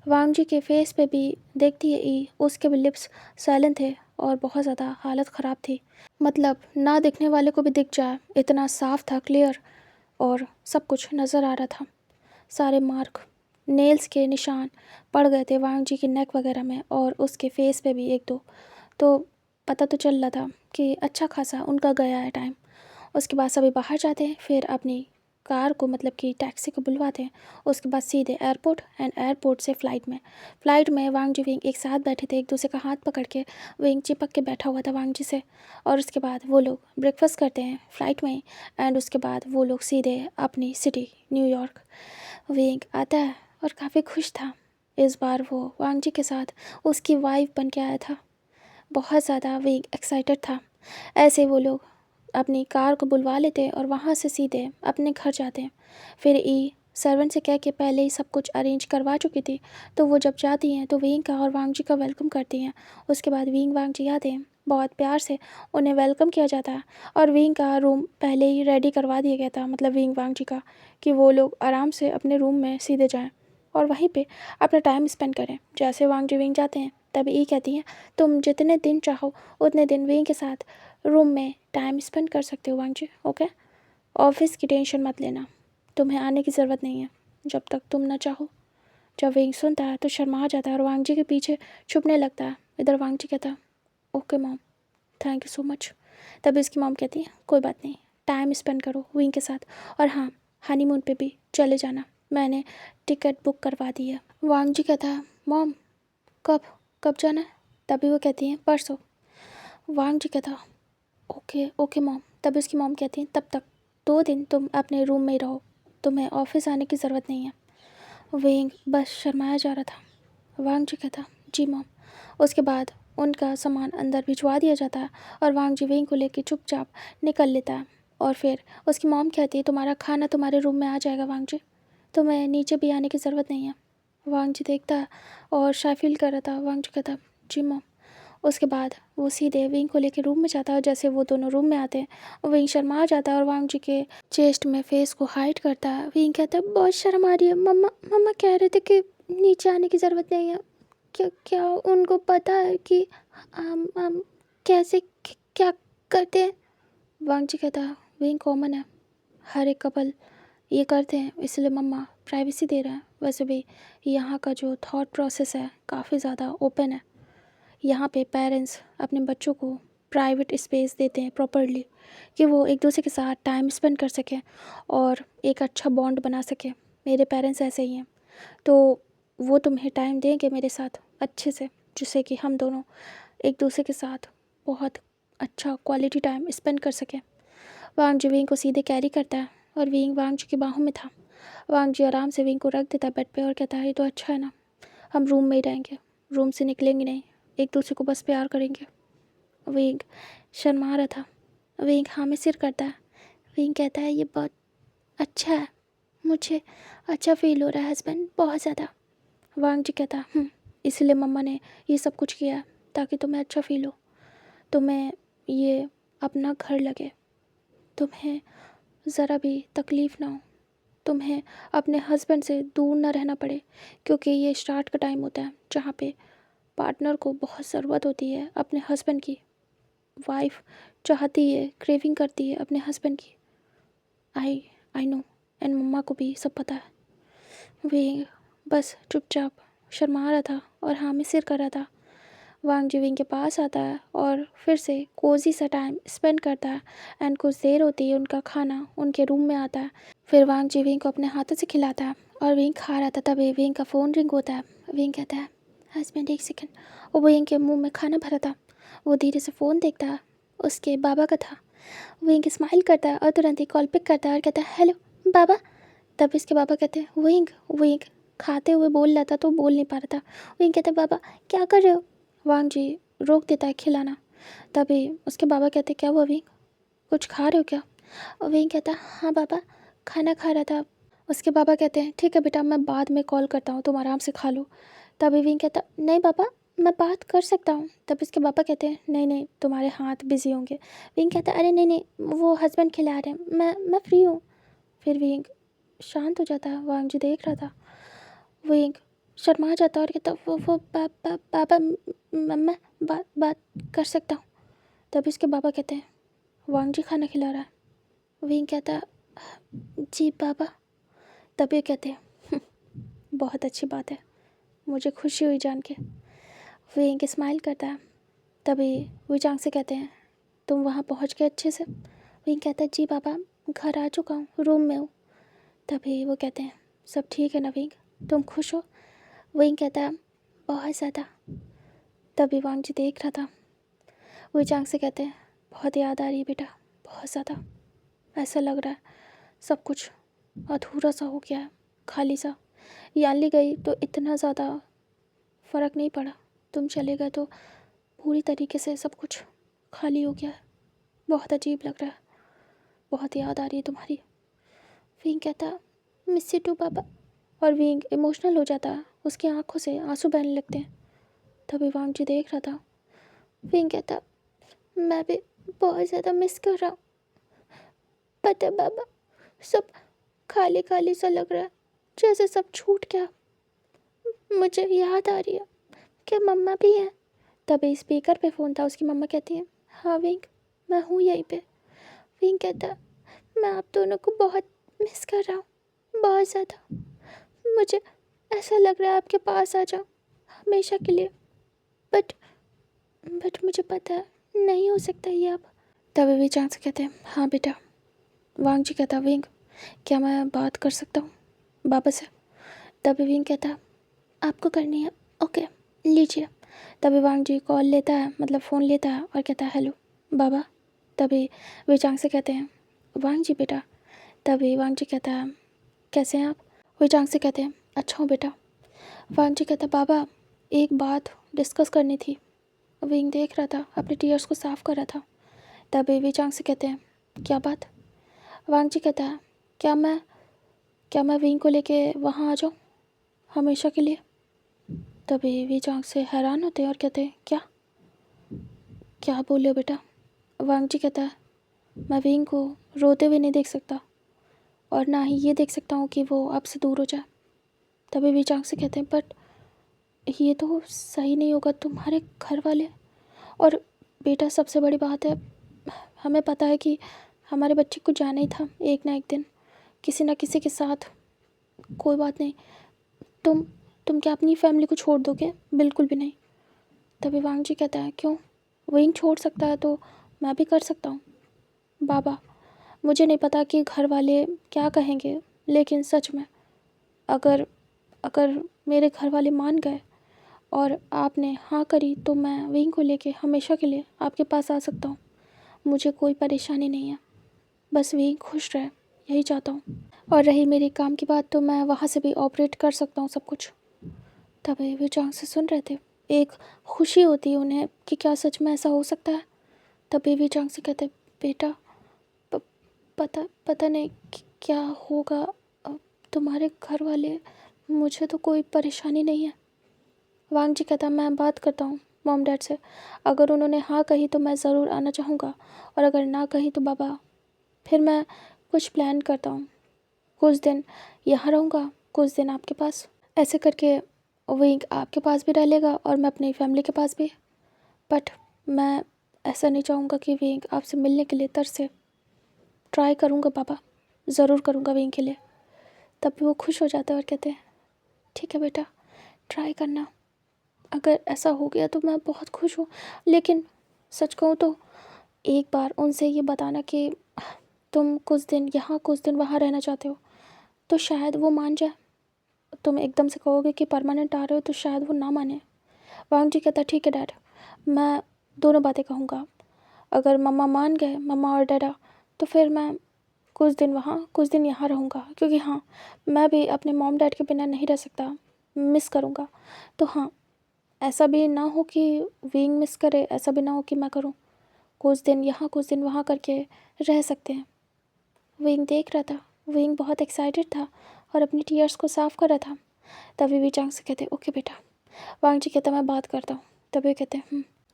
वांग जी के फेस पे भी देखती है ई, उसके भी लिप्स स्वैलन थे और बहुत ज़्यादा हालत ख़राब थी। मतलब ना दिखने वाले को भी दिख जाए इतना साफ था, क्लियर, और सब कुछ नज़र आ रहा था। सारे मार्क, नेल्स के निशान पड़ गए थे वांग जी की नेक वगैरह में और उसके फेस पे भी एक दो। तो पता तो चल रहा था कि अच्छा खासा उनका गया है टाइम। उसके बाद सभी बाहर जाते हैं, फिर अपनी कार को, मतलब कि टैक्सी को बुलवाते हैं। उसके बाद सीधे एयरपोर्ट एंड एयरपोर्ट से फ़्लाइट में वांग जी विंग एक साथ बैठे थे, एक दूसरे का हाथ पकड़ के। विंग चिपक के बैठा हुआ था वांग जी से। और उसके बाद वो लोग ब्रेकफास्ट करते हैं फ़्लाइट में एंड उसके बाद वो लोग सीधे अपनी सिटी न्यूयॉर्क। विंग आता है और काफ़ी खुश था। इस बार वो वांग जी के साथ उसकी वाइफ बन के आया था। बहुत ज़्यादा विंग एक्साइटेड था। ऐसे वो लोग अपनी कार को बुलवा लेते हैं और वहाँ से सीधे अपने घर जाते हैं। फिर ई सर्वेंट से कह के पहले ही सब कुछ अरेंज करवा चुकी थी, तो वो जब जाती हैं तो विंग का और वांग जी का वेलकम करती हैं। उसके बाद विंग वांग जी आते हैं, बहुत प्यार से उन्हें वेलकम किया जाता है और विंग का रूम पहले ही रेडी करवा दिया गया था, मतलब विंग वांग जी का, कि वो लोग आराम से अपने रूम में सीधे जाएँ और वहीं पे अपना टाइम स्पेंड करें। जैसे वांग जी विंग जाते हैं तभी ई कहती हैं तुम जितने दिन चाहो उतने दिन विंग के साथ रूम में टाइम स्पेंड कर सकते हो वांग जी, ओके। ऑफिस की टेंशन मत लेना, तुम्हें आने की ज़रूरत नहीं है जब तक तुम ना चाहो। जब विंग सुनता है तो शर्मा जाता है और वांग जी के पीछे छुपने लगता है। इधर वांग जी कहता है okay mom, thank you so much. तभी उसकी मॉम कहती है कोई बात नहीं, टाइम स्पेंड करो विंग के साथ, और हाँ हनीमून पे भी चले जाना, मैंने टिकट बुक करवा दी है। वांग जी कहता है मॉम कब कब जाना है। तभी वो कहती हैं परसों। वांग जी कहता ओके ओके मॉम। तभी उसकी मॉम कहती हैं तब तक 2 दिन तुम अपने रूम में ही रहो, तुम्हें ऑफिस आने की ज़रूरत नहीं है। विंग बस शर्माया जा रहा था। वांग जी कहता जी मॉम। उसके बाद उनका सामान अंदर भिजवा दिया जाता है और वांग जी विंग को लेकर चुपचाप निकल लेता है। और फिर उसकी मॉम कहती है तुम्हारा खाना तुम्हारे रूम में आ जाएगा वांग जी, तुम्हें नीचे भी आने की ज़रूरत नहीं है। वांग जी देखता है और शाय फील कर रहा था। वांग जी कहता जी मॉम। उसके बाद वो सीधे विंग को लेकर रूम में जाता है। जैसे वो दोनों रूम में आते हैं विंग शर्मा जाता है और वांग जी के चेस्ट में फेस को हाइड करता है। विंग कहता है बहुत शर्म आ रही है, मम्मा मम्मा कह रहे थे कि नीचे आने की ज़रूरत नहीं है, क्या क्या उनको पता है कि हम कैसे क्या करते हैं। वांग जी कहता है विंग कॉमन है, हर एक कपल ये करते हैं, इसलिए मम्मा प्राइवेसी दे रहे हैं। वैसे भी यहाँ का जो थॉट प्रोसेस है काफ़ी ज़्यादा ओपन है। यहाँ पे पेरेंट्स अपने बच्चों को प्राइवेट स्पेस देते हैं प्रॉपरली, कि वो एक दूसरे के साथ टाइम स्पेंड कर सकें और एक अच्छा बॉन्ड बना सकें। मेरे पेरेंट्स ऐसे ही हैं, तो वो तुम्हें टाइम देंगे मेरे साथ अच्छे से, जिससे कि हम दोनों एक दूसरे के साथ बहुत अच्छा क्वालिटी टाइम स्पेंड कर सकें। वांग जी विंग को सीधे कैरी करता है और विंग वांग जी की बाहों में था। वांग जी आराम से विंग को रख देता है बेड पे और कहता है ये तो अच्छा है ना, हम रूम में ही रहेंगे, रूम से निकलेंगे नहीं, एक दूसरे को बस प्यार करेंगे। विंग शर्मा रहा था। विंग हाँ में सिर करता है। विंग कहता है ये बहुत अच्छा है, मुझे अच्छा फील हो रहा है हस्बैंड, बहुत ज़्यादा। वांग जी कहता इसलिए मम्मा ने ये सब कुछ किया ताकि तुम्हें अच्छा फील हो, तुम्हें ये अपना घर लगे, तुम्हें ज़रा भी तकलीफ़ ना हो, तुम्हें अपने हस्बैंड से दूर ना रहना पड़े, क्योंकि ये स्टार्ट का टाइम होता है जहाँ पे पार्टनर को बहुत ज़रूरत होती है अपने हस्बैंड की। वाइफ चाहती है, क्रेविंग करती है अपने हस्बैंड की। आई नो, एंड मम्मा को भी सब पता है। वे बस चुपचाप शर्मा रहा था और हाँ में सिर कर रहा था। वांग जी विंग के पास आता है और फिर से कोजी सा टाइम स्पेंड करता है। एंड कुछ देर होती है उनका खाना उनके रूम में आता है। फिर वांग जी विंग को अपने हाथों से खिलाता है और विंग खा रहा था। तभी विंग का फ़ोन रिंग होता है। विंग कहता है हस्बैंड एक सेकेंड। और विंग के मुंह में खाना भरा था। वो धीरे से फ़ोन देखता है, उसके बाबा का था। विंग स्माइल करता है और तुरंत ही कॉल पिक करता है और कहता है हेलो बाबा। तब इसके बाबा कहते हैं विंग। विंग खाते हुए बोल रहा था तो बोल नहीं पा रहा था। विंग कहते हैं बाबा क्या कर रहे हो। वांग जी रोक देता है खिलाना। तभी उसके बाबा कहते क्या हुआ विंग, कुछ खा रहे हो क्या। और विंग कहता हाँ बाबा, खाना खा रहा था। उसके बाबा कहते हैं ठीक है बेटा, मैं बाद में कॉल करता हूँ, तुम आराम से खा लो। तभी विंग कहता नहीं बाबा, मैं बात कर सकता हूँ। तब इसके पापा कहते हैं नहीं नहीं, तुम्हारे हाथ बिजी होंगे। विंग कहता है अरे नहीं नहीं, वो हस्बैंड खिला रहे हैं, मैं फ्री हूँ। फिर विंग शांत हो जाता है। वांग जी देख रहा था। विंग शर्मा जाता है और कहता वो बाबा मैं बात कर सकता हूँ। तब इसके बाबा कहते हैं वांग जी खाना खिला रहा है। विंग कहता जी बाबा। तभी कहते हैं बहुत अच्छी बात है, मुझे खुशी हुई जान के। विंग स्माइल करता है। तभी विचांग से कहते हैं तुम वहाँ पहुँच गए अच्छे से। विंग कहता है जी बाबा, घर आ चुका हूँ, रूम में हूँ। तभी वो कहते हैं सब ठीक है ना विंग, तुम खुश हो। विंग कहता है बहुत ज़्यादा। तभी वांग जी देख रहा था। विचांग से कहते हैं बहुत याद आ रही है बेटा, बहुत ज़्यादा। ऐसा लग रहा है सब कुछ अधूरा सा हो गया है, खाली सा। यानली गई तो इतना ज़्यादा फ़र्क नहीं पड़ा, तुम चले गए तो पूरी तरीके से सब कुछ खाली हो गया है। बहुत अजीब लग रहा है, बहुत याद आ रही है तुम्हारी। विंग कहता मिस यू टू पापा। और विंग इमोशनल हो जाता है, उसकी आंखों से आंसू बहने लगते हैं। तभी वांग जी देख रहा था। विंग कहता मैं भी बहुत ज़्यादा मिस कर रहा हूँ, पता है बाबा, सब खाली खाली सा लग रहा है, जैसे सब छूट गया। मुझे याद आ रही है कि मम्मा भी है। तभी स्पीकर पे फ़ोन था, उसकी मम्मा कहती है हाँ विंग, मैं हूँ यहीं पे। विंग कहता मैं आप दोनों को बहुत मिस कर रहा हूँ, बहुत ज़्यादा। मुझे ऐसा लग रहा है आपके पास आ जाऊँ हमेशा के लिए, बट मुझे पता है नहीं हो सकता ये अब। तभी भी चांद से कहते हैं हाँ बेटा। वांग जी कहता विंग क्या मैं बात कर सकता हूँ बाबा से। तभी विंग कहता आपको करनी है, ओके लीजिए। तभी वांग जी कॉल लेता है, मतलब फ़ोन लेता है और कहता है हेलो बाबा। तभी विचांग से कहते हैं वांग जी बेटा। तभी वांग जी कहता है कैसे हैं आप। विचांग से कहते हैं अच्छा हूँ बेटा। वांग जी कहता बाबा एक बात डिस्कस करनी थी। विंग देख रहा था, अपने टीयर्स को साफ कर रहा था। तभी विचांग से कहते हैं क्या बात। वांग जी कहता है क्या मैं विंग को लेके वहाँ आ जाऊँ हमेशा के लिए। तभी विचांग से हैरान होते हैं और कहते हैं क्या क्या बोले हो बेटा। वांग जी कहता है मैं विंग को रोते हुए नहीं देख सकता और ना ही ये देख सकता हूँ कि वो आपसे दूर हो जाए। तभी विचांग से कहते हैं बट ये तो सही नहीं होगा, तुम्हारे घर वाले। और बेटा सबसे बड़ी बात है, हमें पता है कि हमारे बच्चे को जाना ही था एक ना एक दिन किसी ना किसी के साथ। कोई बात नहीं, तुम क्या अपनी फैमिली को छोड़ दोगे, बिल्कुल भी नहीं। तभी वांग जी कहता है क्यों, विंग छोड़ सकता है तो मैं भी कर सकता हूँ। बाबा मुझे नहीं पता कि घर वाले क्या कहेंगे, लेकिन सच में अगर अगर मेरे घर वाले मान गए और आपने हाँ करी तो मैं विंग को लेके हमेशा के लिए आपके पास आ सकता हूँ। मुझे कोई परेशानी नहीं है, बस विंग खुश रहे यही चाहता हूँ। और रही मेरी काम की बात तो मैं वहाँ से भी ऑपरेट कर सकता हूँ सब कुछ। तभी वे चांग से सुन रहे थे। एक खुशी होती है उन्हें कि क्या सच में ऐसा हो सकता है। तभी वे चांग से कहते, बेटा प, पता नहीं क्या होगा। तुम्हारे घर वाले, मुझे तो कोई परेशानी नहीं है। वांग जी कहता, मैं बात करता हूँ मॉम डैड से। अगर उन्होंने हाँ कही तो मैं ज़रूर आना चाहूँगा, और अगर ना कही तो बाबा, फिर मैं कुछ प्लान करता हूँ। कुछ दिन यहाँ रहूँगा, कुछ दिन आपके पास। ऐसे करके विंग आपके पास भी रह लेगा और मैं अपनी फैमिली के पास भी। बट मैं ऐसा नहीं चाहूँगा कि विंग आपसे मिलने के लिए तरसे। ट्राई करूँगा बाबा, ज़रूर करूँगा विंग के लिए। तब भी वो खुश हो जाते हैं और कहते हैं, ठीक है बेटा, ट्राई करना। अगर ऐसा हो गया तो मैं बहुत खुश हूँ। लेकिन सच कहूँ तो एक बार उनसे ये बताना कि तुम कुछ दिन यहाँ कुछ दिन वहाँ रहना चाहते हो, तो शायद वो मान जाए। तुम एकदम से कहोगे कि परमानेंट आ रहे हो तो शायद वो ना माने। वांग जी कहता, ठीक है डैड, मैं दोनों बातें कहूँगा। अगर मम्मा मान गए, मम्मा और डैडा, तो फिर मैं कुछ दिन वहाँ कुछ दिन यहाँ रहूँगा। क्योंकि हाँ, मैं भी अपने मॉम डैड के बिना नहीं रह सकता, मिस करूँगा। तो हाँ, ऐसा भी ना हो कि विंग मिस करे, ऐसा भी ना हो कि मैं करूँ। कुछ दिन यहाँ कुछ दिन वहाँ करके रह सकते हैं। विंग देख रहा था। विंग बहुत एक्साइटेड था और अपनी टीयर्स को साफ कर रहा था। तभी भी चांग से कहते, ओके बेटा। वांग जी कहता, मैं बात करता हूँ। तभी कहते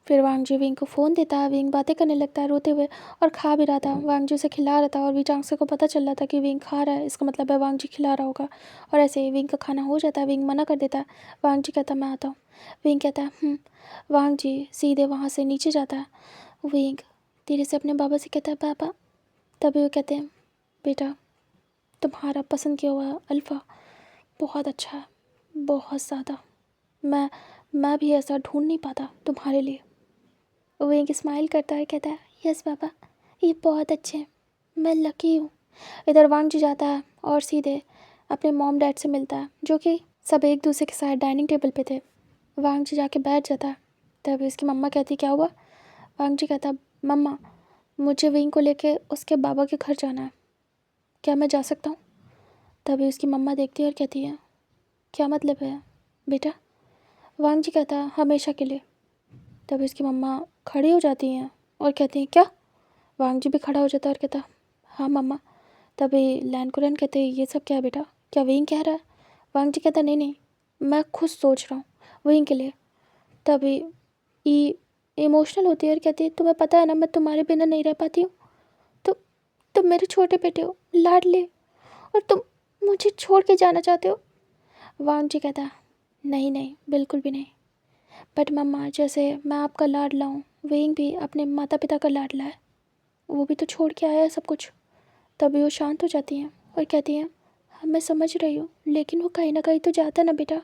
फिर वांग जी विंग को फ़ोन देता है। विंग बातें करने लगता है रोते हुए, और खा भी रहा था। वांग जी उसे खिला रहा था और वी चांग से को पता चल रहा था कि विंग खा रहा है, इसका मतलब है वांग जी खिला रहा होगा। और ऐसे ही विंग का खाना हो जाता है। विंग मना कर देता है। वांग जी कहता, मैं आता हूँ। विंग कहता है वांग जी सीधे वहाँ से नीचे जाता है। विंग धीरे से अपने बाबा से कहता है, पापा। तभी वो कहते हैं, बेटा, तुम्हारा पसंद किया हुआ अल्फ़ा बहुत अच्छा है, बहुत ज़्यादा। मैं भी ऐसा ढूंढ नहीं पाता तुम्हारे लिए। वो एक स्माइल करता है, कहता है, यस पापा, ये बहुत अच्छे हैं, मैं लकी हूँ। इधर वांग जी जाता है और सीधे अपने मॉम डैड से मिलता है, जो कि सब एक दूसरे के साथ डाइनिंग टेबल पे थे। वांग जी जाके बैठ जाता है। तभी उसकी मम्मा कहती, क्या हुआ? वांग जी कहता, मम्मा, मुझे विंग को लेके उसके बाबा के घर जाना है, क्या मैं जा सकता हूँ? तभी उसकी मम्मा देखती है और कहती है, क्या मतलब है बेटा? वांग जी कहता, हमेशा के लिए। तभी उसकी मम्मा खड़ी हो जाती हैं और कहती हैं, क्या? वांग जी भी खड़ा हो जाता है और कहता, हाँ मम्मा। तभी लैन कुरैन कहते, ये सब क्या है बेटा, क्या विंग कह रहा है? वांग जी कहता, नहीं नहीं, मैं खुद सोच रहा हूँ विंग के लिए। तभी ई इमोशनल होती है और कहती है, तुम्हें पता है ना मैं तुम्हारे बिना नहीं रह पाती हूँ। तो तुम मेरे छोटे बेटे हो, लाडले, और तुम मुझे छोड़ के जाना चाहते हो। वांग जी कहता, नहीं नहीं, बिल्कुल भी नहीं। बट मम्मा, जैसे मैं आपका लाडला हूँ, विंग भी अपने माता पिता का लाडला है, वो भी तो छोड़ के आया है सब कुछ। तभी वो शांत हो जाती हैं और कहती हैं, हाँ मैं समझ रही हूँ, लेकिन वो कहीं ना कहीं तो जाता ना बेटा।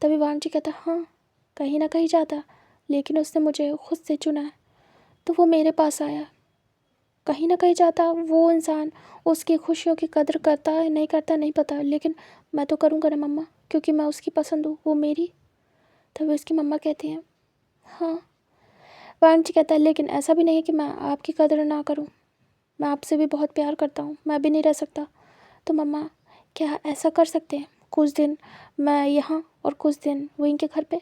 तभी वांग जी कहता, हाँ कहीं ना कहीं जाता, लेकिन उसने मुझे खुद से चुना है, तो वो मेरे पास आया। कहीं ना कहीं जाता वो इंसान उसकी खुशियों की कदर करता है नहीं करता नहीं पता, लेकिन मैं तो करूँगा ना मम्मा, क्योंकि मैं उसकी पसंद हूँ, वो मेरी। तभी उसकी मम्मा कहती हैं, हाँ। वांग जी कहता है, लेकिन ऐसा भी नहीं है कि मैं आपकी कदर ना करूँ, मैं आपसे भी बहुत प्यार करता हूँ, मैं भी नहीं रह सकता। तो मम्मा, क्या ऐसा कर सकते हैं, कुछ दिन मैं यहाँ और कुछ दिन विंग के घर पे?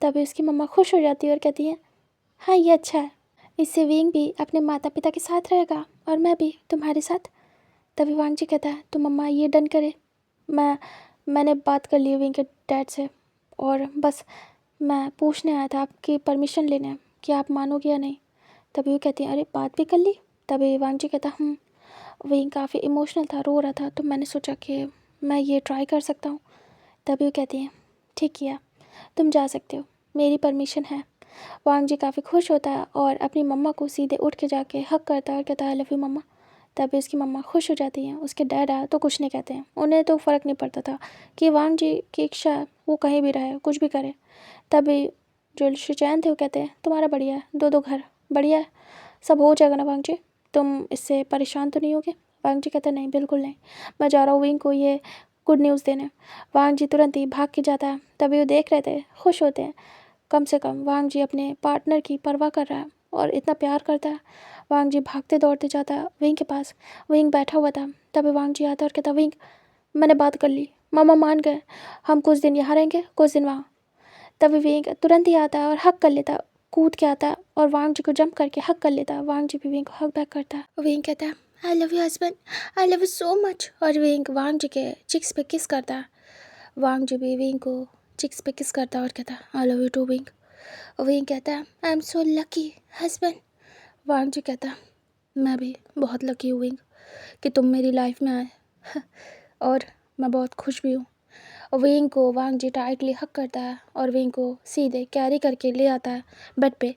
तभी उसकी मम्मा खुश हो जाती है और कहती है, हाँ ये अच्छा है, इससे विंग भी अपने माता पिता के साथ रहेगा और मैं भी तुम्हारे साथ। तभी वांग जी कहता है, तो मम्मा ये डन करे, मैंने बात कर ली विंग के डैड से, और बस मैं पूछने आया था, आपकी परमिशन लेने, कि आप मानोगे या नहीं। तभी वो कहती है, अरे बात भी कर ली? तभी वांग जी कहता, विंग काफ़ी इमोशनल था, रो रहा था, तो मैंने सोचा कि मैं ये ट्राई कर सकता हूँ। तभी वो कहती हैं, ठीक किया, तुम जा सकते हो, मेरी परमिशन है। वांग जी काफ़ी खुश होता है और अपनी मम्मा को सीधे उठ के जाके हक करता है और कहता है, आई लव यू मम्मा। तभी उसकी मम्मा खुश हो जाती हैं। उसके डैड आए तो कुछ नहीं कहते हैं, उन्हें तो फ़र्क नहीं पड़ता था कि वांग जी की इच्छा है, वो कहीं भी रहे, कुछ भी करे। तभी जो शुचैन थे वो कहते हैं, तुम्हारा बढ़िया है, दो दो घर, बढ़िया है, सब हो जाएगा ना वांग जी, तुम इससे परेशान तो नहीं होगे? वांग जी कहते, नहीं बिल्कुल नहीं, मैं जा रहा हूँ विंग को ये गुड न्यूज़ देने। वांग जी तुरंत ही भाग के जाता है। तभी वो देख रहे थे, खुश होते हैं, कम से कम वांग जी अपने पार्टनर की परवाह कर रहा है और इतना प्यार करता है। वांग जी भागते दौड़ते जाता है विंग के पास। विंग बैठा हुआ था। तभी वांग जी आता है और कहता, विंग, मैंने बात कर ली, मामा मान गए, हम कुछ दिन यहाँ रहेंगे कुछ दिन वहाँ। तभी विंग तुरंत ही आता है और हक कर लेता, कूद के आता है और वांग जी को जंप करके हक कर लेता है। वांग जी भी विंग को हक बैक करता है। विंग कहता है I love you husband, I love you so much, और विंग वांग जी के चिक्स पे किस करता है। वांग जी भी विंग को चिक्स पे किस करता है और कहता है I love you too Wing. Wing कहता है I am so lucky husband. Wang ji कहता है मैं भी बहुत लकी हूँ विंग कि तुम मेरी लाइफ में आए और मैं बहुत खुश भी हूँ। विंग को वांग जी टाइटली हक करता है और विंग को सीधे कैरी करके ले आता है बेड पे।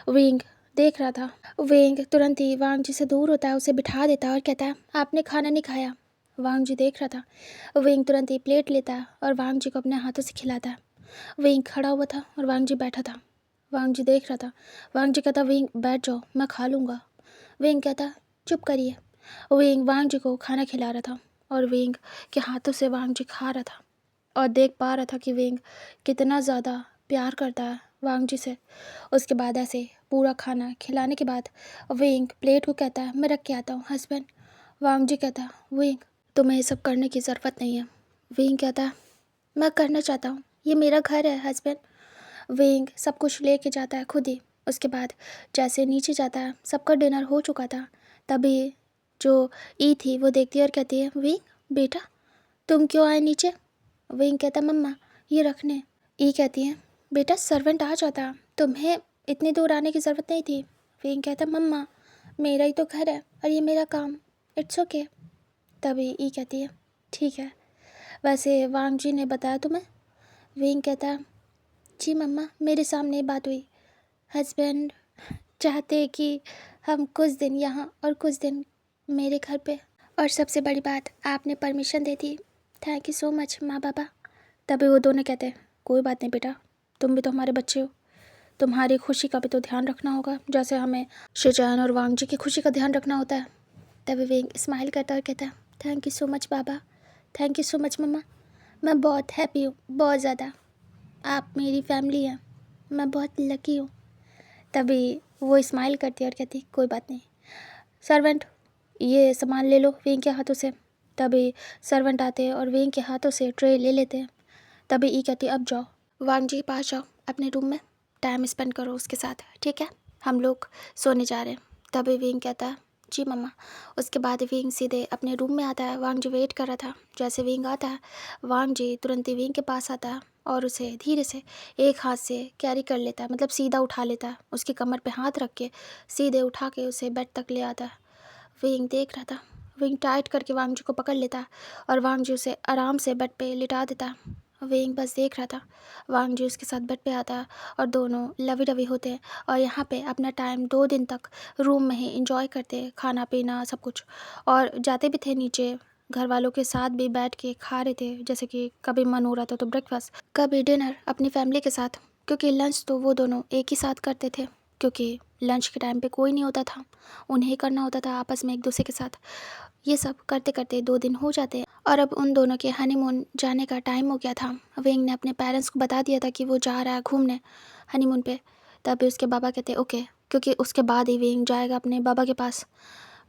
विंग देख रहा था। विंग तुरंत ही वांग जी से दूर होता है, उसे बिठा देता है और कहता है आपने खाना नहीं खाया। वांग जी देख रहा था। विंग तुरंत ही प्लेट लेता है और वांग जी को अपने हाथों से खिलाता है। विंग खड़ा हुआ था और वांग जी बैठा था। वांग जी देख रहा था। वांग जी कहता विंग बैठ जाओ, मैं खा लूँगा। विंग कहता चुप करिए। विंग वांग जी को खाना खिला रहा था और विंग के हाथों से वांग जी खा रहा था और देख पा रहा था कि विंग कितना ज़्यादा प्यार करता है वांग जी से। उसके बाद ऐसे पूरा खाना खिलाने के बाद विंग प्लेट को कहता है मैं रख के आता हूँ हस्बैंड। वांग जी कहता है विंग तुम्हें ये सब करने की ज़रूरत नहीं है। विंग कहता है मैं करना चाहता हूँ, ये मेरा घर है हस्बैंड। विंग सब कुछ लेके जाता है खुद ही। उसके बाद जैसे नीचे जाता है, सबका डिनर हो चुका था, तभी जो ई थी वो देखती है और कहती है विंग बेटा तुम क्यों आए नीचे। विंग कहता मम्मा ये रखने। ई कहती है बेटा सर्वेंट आ जाता, तुम्हें इतनी दूर आने की ज़रूरत नहीं थी। विंग कहता मम्मा मेरा ही तो घर है और ये मेरा काम, इट्स ओके। तभी ई कहती है ठीक है, वैसे वांग जी ने बताया तुम्हें। विंग कहता जी मम्मा मेरे सामने ही बात हुई, हस्बैंड चाहते कि हम कुछ दिन यहाँ और कुछ दिन मेरे घर पे, और सबसे बड़ी बात आपने permission they the, thank you so much माँ बाबा। तभी वो दोनों कहते हैं कोई बात नहीं बेटा, तुम भी तो हमारे बच्चे हो, तुम्हारी खुशी का भी तो ध्यान रखना होगा जैसे हमें शिजान और वांग जी की खुशी का ध्यान रखना होता है। तभी विंग स्माइल करता और कहता है थैंक यू सो मच बाबा, थैंक यू सो मच मम्मा, मैं बहुत हैप्पी हूँ, बहुत ज़्यादा, आप मेरी फैमिली हैं, मैं बहुत लकी हूँ। तभी वो स्माइल करती है और कहती कोई बात नहीं, सर्वेंट ये सामान ले लो विंग के हाथों से। तभी सर्वेंट आते हैं और विंग के हाथों से ट्रे ले लेते हैं। तभी ई कहती अब जाओ वांग जी के पास जाओ, अपने रूम में टाइम स्पेंड करो उसके साथ, ठीक है हम लोग सोने जा रहे हैं। तभी विंग कहता है जी मम्मा। उसके बाद विंग सीधे अपने रूम में आता है। वांग जी वेट कर रहा था। जैसे विंग आता है, वांग जी तुरंत ही विंग के पास आता है और उसे धीरे से एक हाथ से कैरी कर लेता है, मतलब सीधा उठा लेता है, उसकी कमर पे हाथ रख के सीधे उठा के उसे बेड तक ले आता है। विंग देख रहा था। विंग टाइट करके वांग जी को पकड़ लेता और वांग जी उसे आराम से बेड पे लिटा देता। विंग बस देख रहा था। वांग जी उसके साथ बेड पे आता और दोनों लवी डवी होते हैं और यहाँ पे अपना टाइम 2 दिन तक रूम में ही इंजॉय करते, खाना पीना सब कुछ, और जाते भी थे नीचे, घर वालों के साथ भी बैठ के खा रहे थे, जैसे कि कभी मन हो रहा था तो ब्रेकफास्ट, कभी डिनर अपनी फैमिली के साथ, क्योंकि लंच तो वो दोनों एक ही साथ करते थे, क्योंकि लंच के टाइम पे कोई नहीं होता था, उन्हें करना होता था आपस में एक दूसरे के साथ। ये सब करते करते 2 दिन हो जाते और अब उन दोनों के हनीमून जाने का टाइम हो गया था। विंग ने अपने पेरेंट्स को बता दिया था कि वो जा रहा है घूमने हनीमून पे। तभी उसके बाबा कहते ओके, क्योंकि उसके बाद ही विंग जाएगा अपने बाबा के पास।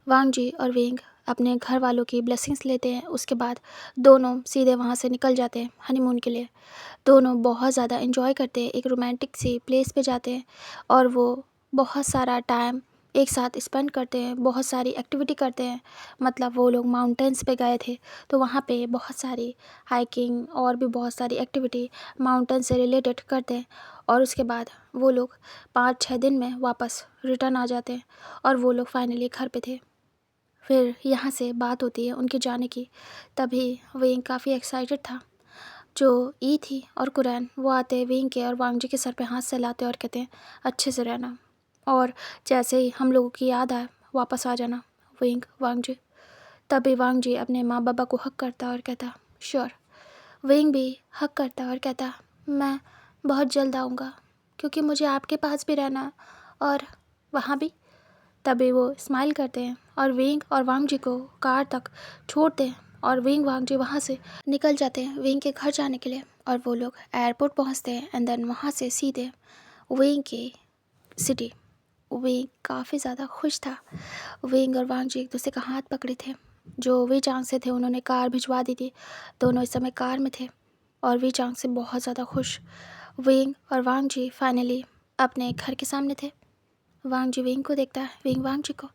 वांग जी और विंग अपने घर वालों की ब्लेसिंग्स लेते हैं। उसके बाद दोनों सीधे वहाँ से निकल जाते हैं हनीमून के लिए। दोनों बहुत ज़्यादा इन्जॉय करते हैं, एक रोमांटिक सी प्लेस पे जाते हैं और वो बहुत सारा टाइम एक साथ स्पेंड करते हैं, बहुत सारी एक्टिविटी करते हैं। मतलब वो लोग माउंटेन्स पे गए थे तो वहाँ पे बहुत सारी हाइकिंग और भी बहुत सारी एक्टिविटी माउंटेन से रिलेटेड करते हैं और उसके बाद वो लोग 5-6 दिन में वापस रिटर्न आ जाते हैं और वो लोग फाइनली घर पे थे। फिर यहाँ से बात होती है उनके जाने की। तभी विंग काफ़ी एक्साइटेड था। जो ई थी और कुरैन वो आते विंग के और वांग जी के सर पे हाथ सहलाते और कहते हैं अच्छे से रहना, और जैसे ही हम लोगों की याद आए वापस आ जाना विंग वांग जी। तभी वांग जी अपने माँ बाबा को हक करता और कहता श्योर। विंग भी हक करता और कहता मैं बहुत जल्द आऊँगा, क्योंकि मुझे आपके पास भी रहना है और वहाँ भी। तभी वो स्माइल करते हैं और विंग और वांग जी को कार तक छोड़ते हैं और विंग वांग जी वहाँ से निकल जाते हैं विंग के घर जाने के लिए। और वो लोग एयरपोर्ट पहुँचते हैं एंड देन वहाँ से सीधे विंग की सिटी। विंग काफ़ी ज़्यादा खुश था। विंग और वांग जी एक दूसरे का हाथ पकड़े थे। जो वी चांग से थे उन्होंने कार भिजवा दी थी। दोनों इस समय कार में थे और वी चांग से बहुत ज़्यादा खुश। विंग और वांग जी फाइनली अपने घर के सामने थे। वांग जी विंग को देखता है, विंग वांग जी को।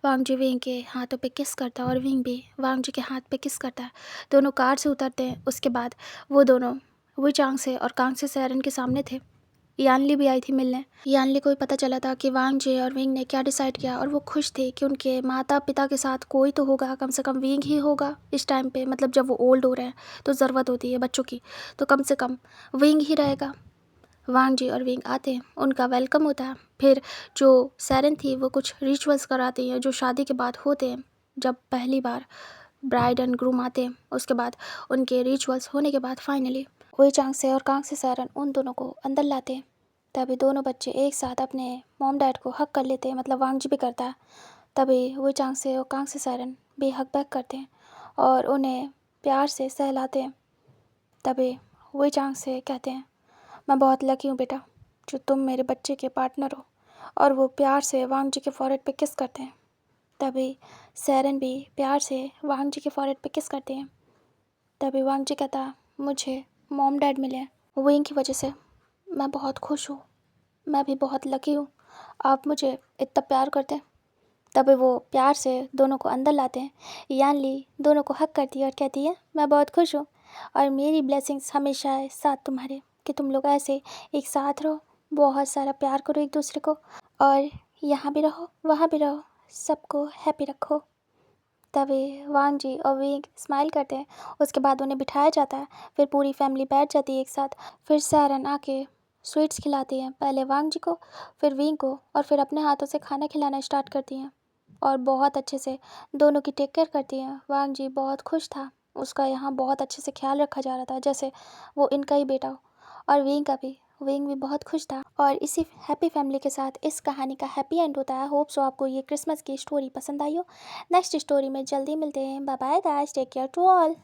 वांग जी विंग के हाथों पे किस करता है और विंग भी वांग जी के हाथ पे किस करता है। दोनों कार से उतरते हैं। उसके बाद वो दोनों वुई चांग से और कांग से सैरन के सामने थे। यानली भी आई थी मिलने। यानली को भी पता चला था कि वांग जी और विंग ने क्या डिसाइड किया और वो खुश थे कि उनके माता पिता के साथ कोई तो होगा, कम से कम विंग ही होगा इस टाइम पे। मतलब जब वो ओल्ड हो रहे हैं तो ज़रूरत होती है बच्चों की, तो कम से कम विंग ही रहेगा। वांग जी और विंग आते हैं, उनका वेलकम होता है। फिर जो सैरन थी वो कुछ रिचुअल्स कराती हैं जो शादी के बाद होते हैं। जब पहली बार ब्राइड एंड ग्रूम आते हैं, उसके बाद उनके रिचुअल्स होने के बाद फाइनली वही चांग से और कांग से सैरन उन दोनों को अंदर लाते हैं। तभी दोनों बच्चे एक साथ अपने मॉम डैड को हक कर लेते हैं। मतलब वांग जी भी करता है। तभी वही चांग से और कांग से सैरन भी हक बैक करते हैं और उन्हें प्यार से सहलाते हैं। तभी वही चांग से कहते हैं, मैं बहुत लकी हूँ बेटा जो तुम मेरे बच्चे के पार्टनर हो। और वो प्यार से वांग जी के फॉरहेड पे किस करते हैं। तभी सैरन भी प्यार से वांग जी के फॉरहेड पे किस करते हैं। तभी वांग जी कहता है, मुझे मॉम डैड मिले हैं, विंग की वजह से मैं बहुत खुश हूँ। मैं भी बहुत लकी हूँ, आप मुझे इतना प्यार करते हैं। तभी वो प्यार से दोनों को अंदर लाते हैं। यानली दोनों को हक करती है और कहती है, मैं बहुत खुश हूँ और मेरी ब्लेसिंग्स हमेशा है साथ तुम्हारे, कि तुम लोग ऐसे एक साथ रहो, बहुत सारा प्यार करो एक दूसरे को और यहाँ भी रहो वहाँ भी रहो, सबको हैप्पी रखो। तभी वांग जी और विंग स्माइल करते हैं। उसके बाद उन्हें बिठाया जाता है। फिर पूरी फैमिली बैठ जाती है एक साथ। फिर सैरन आके स्वीट्स खिलाती हैं, पहले वांग जी को, फिर विंग को, और फिर अपने हाथों से खाना खिलाना स्टार्ट करती हैं और बहुत अच्छे से दोनों की टेक केयर करती हैं। वांग जी बहुत खुश था, उसका यहाँ बहुत अच्छे से ख्याल रखा जा रहा था जैसे वो इनका ही बेटा हो। और विंग भी बहुत खुश था। और इसी हैप्पी फैमिली के साथ इस कहानी का हैप्पी एंड होता है। होप सो आपको ये क्रिसमस की स्टोरी पसंद आई हो। नेक्स्ट स्टोरी में जल्दी मिलते हैं। Bye bye guys, take care to all.